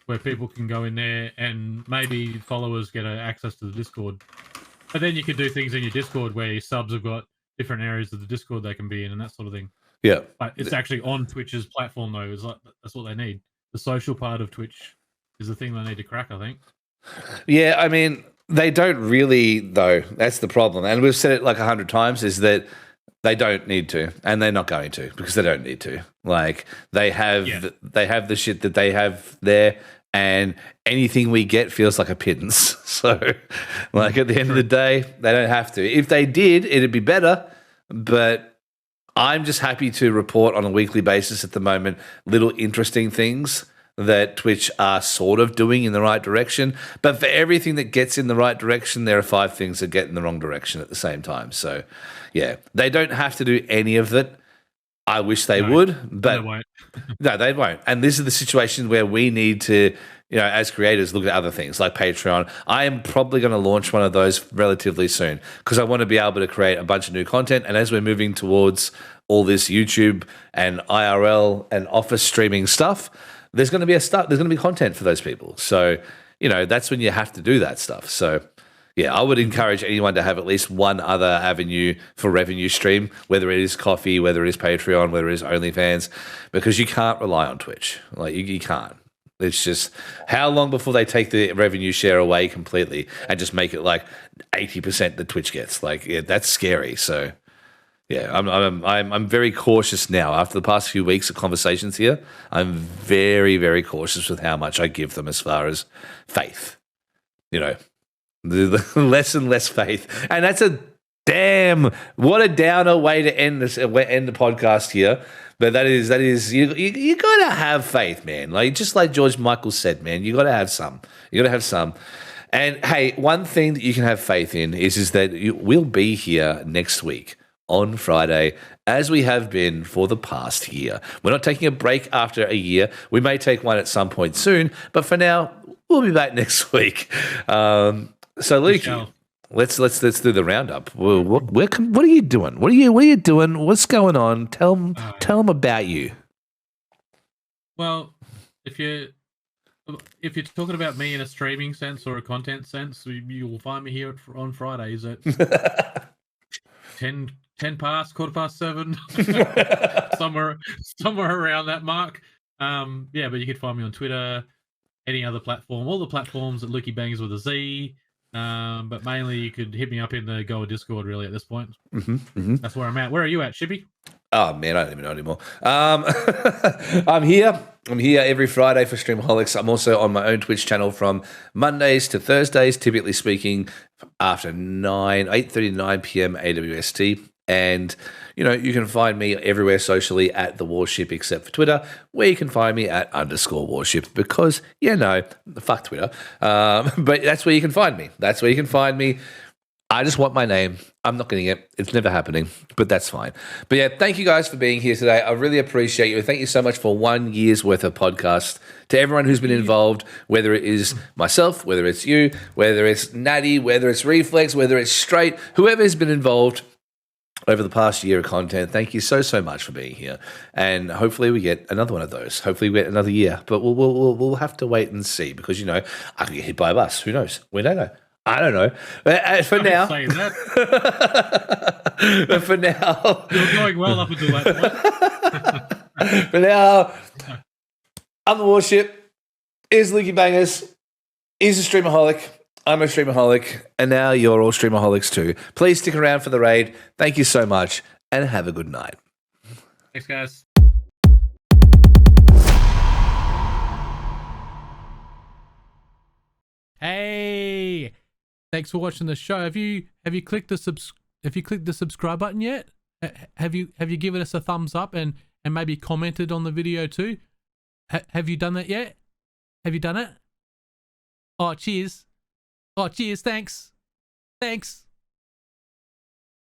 where people can go in there and maybe followers get access to the Discord. But then you could do things in your Discord where your subs have got different areas of the Discord they can be in and that sort of thing. Yeah. But it's actually on Twitch's platform though. Is like, that's what they need. The social part of Twitch is the thing they need to crack, I think. Yeah, I mean, They don't really, though. That's the problem. And we've said it like 100 times, is that they don't need to, and they're not going to, because they don't need to. Like, they have the shit that they have there, and anything we get feels like a pittance. So, like, at the end of the day, they don't have to. If they did, it'd be better, but I'm just happy to report on a weekly basis at the moment little interesting things that Twitch are sort of doing in the right direction. But for everything that gets in the right direction, there are 5 things that get in the wrong direction at the same time. So, yeah, they don't have to do any of it. I wish they would, but they won't. No, they won't. And this is the situation where we need to, as creators, look at other things like Patreon. I am probably going to launch one of those relatively soon because I want to be able to create a bunch of new content. And as we're moving towards all this YouTube and IRL and office streaming stuff, there's going to be there's going to be content for those people. So, that's when you have to do that stuff. So, yeah, I would encourage anyone to have at least one other avenue for revenue stream, whether it is coffee, whether it is Patreon, whether it is OnlyFans, because you can't rely on Twitch. Like, you can't. It's just, how long before they take the revenue share away completely and just make it like 80% that Twitch gets? Like, yeah, that's scary. So, yeah, I'm very cautious now. After the past few weeks of conversations here, I'm very, very cautious with how much I give them as far as faith. The less and less faith, and that's what a downer way to end the podcast here. But that is you gotta have faith, man. Like, just like George Michael said, man, you gotta have some. And hey, one thing that you can have faith in is that we'll be here next week on Friday, as we have been for the past year. We're not taking a break after a year. We may take one at some point soon, but for now, we'll be back next week. So, Lukey, let's do the roundup. What are you doing? What are you doing? What's going on? Tell them about you. Well, if you're talking about me in a streaming sense or a content sense, you will find me here on Fridays at 10 past, 7:15, somewhere around that mark. But you could find me on Twitter, any other platform, all the platforms at Lukey Bangers with a Z. But mainly you could hit me up in the Goa Discord really at this point. That's where I'm at. Where are you at, Shippy? Oh man, I don't even know anymore. I'm here every Friday for Streamaholics. I'm also on my own Twitch channel from Mondays to Thursdays, typically speaking after 8:30 to 9 p.m. AWST. And, you can find me everywhere socially at The Warship except for Twitter, where you can find me at _Warship because, fuck Twitter. But that's where you can find me. I just want my name. I'm not getting it. It's never happening, but that's fine. But yeah, thank you guys for being here today. I really appreciate you. Thank you so much for 1 year's worth of podcast. To everyone who's been involved, whether it is myself, whether it's you, whether it's Natty, whether it's Reflex, whether it's Straight, whoever has been involved over the past year of content, thank you so much for being here, and hopefully we get another one of those. Hopefully we get another year, but we'll have to wait and see because I could get hit by a bus. Who knows? We don't know. I don't know. But for now, but for now, you're going well up until that point. For now, I'm the Warship. Is Lukey Bangers. Is a Streamaholic. I'm a Streamaholic, and now you're all Streamaholics too. Please stick around for the raid. Thank you so much, and have a good night. Thanks, guys. Hey, thanks for watching the show. Have you clicked the subscribe button yet? Have you given us a thumbs up and maybe commented on the video too? Have you done that yet? Have you done it? Oh, cheers. Thanks.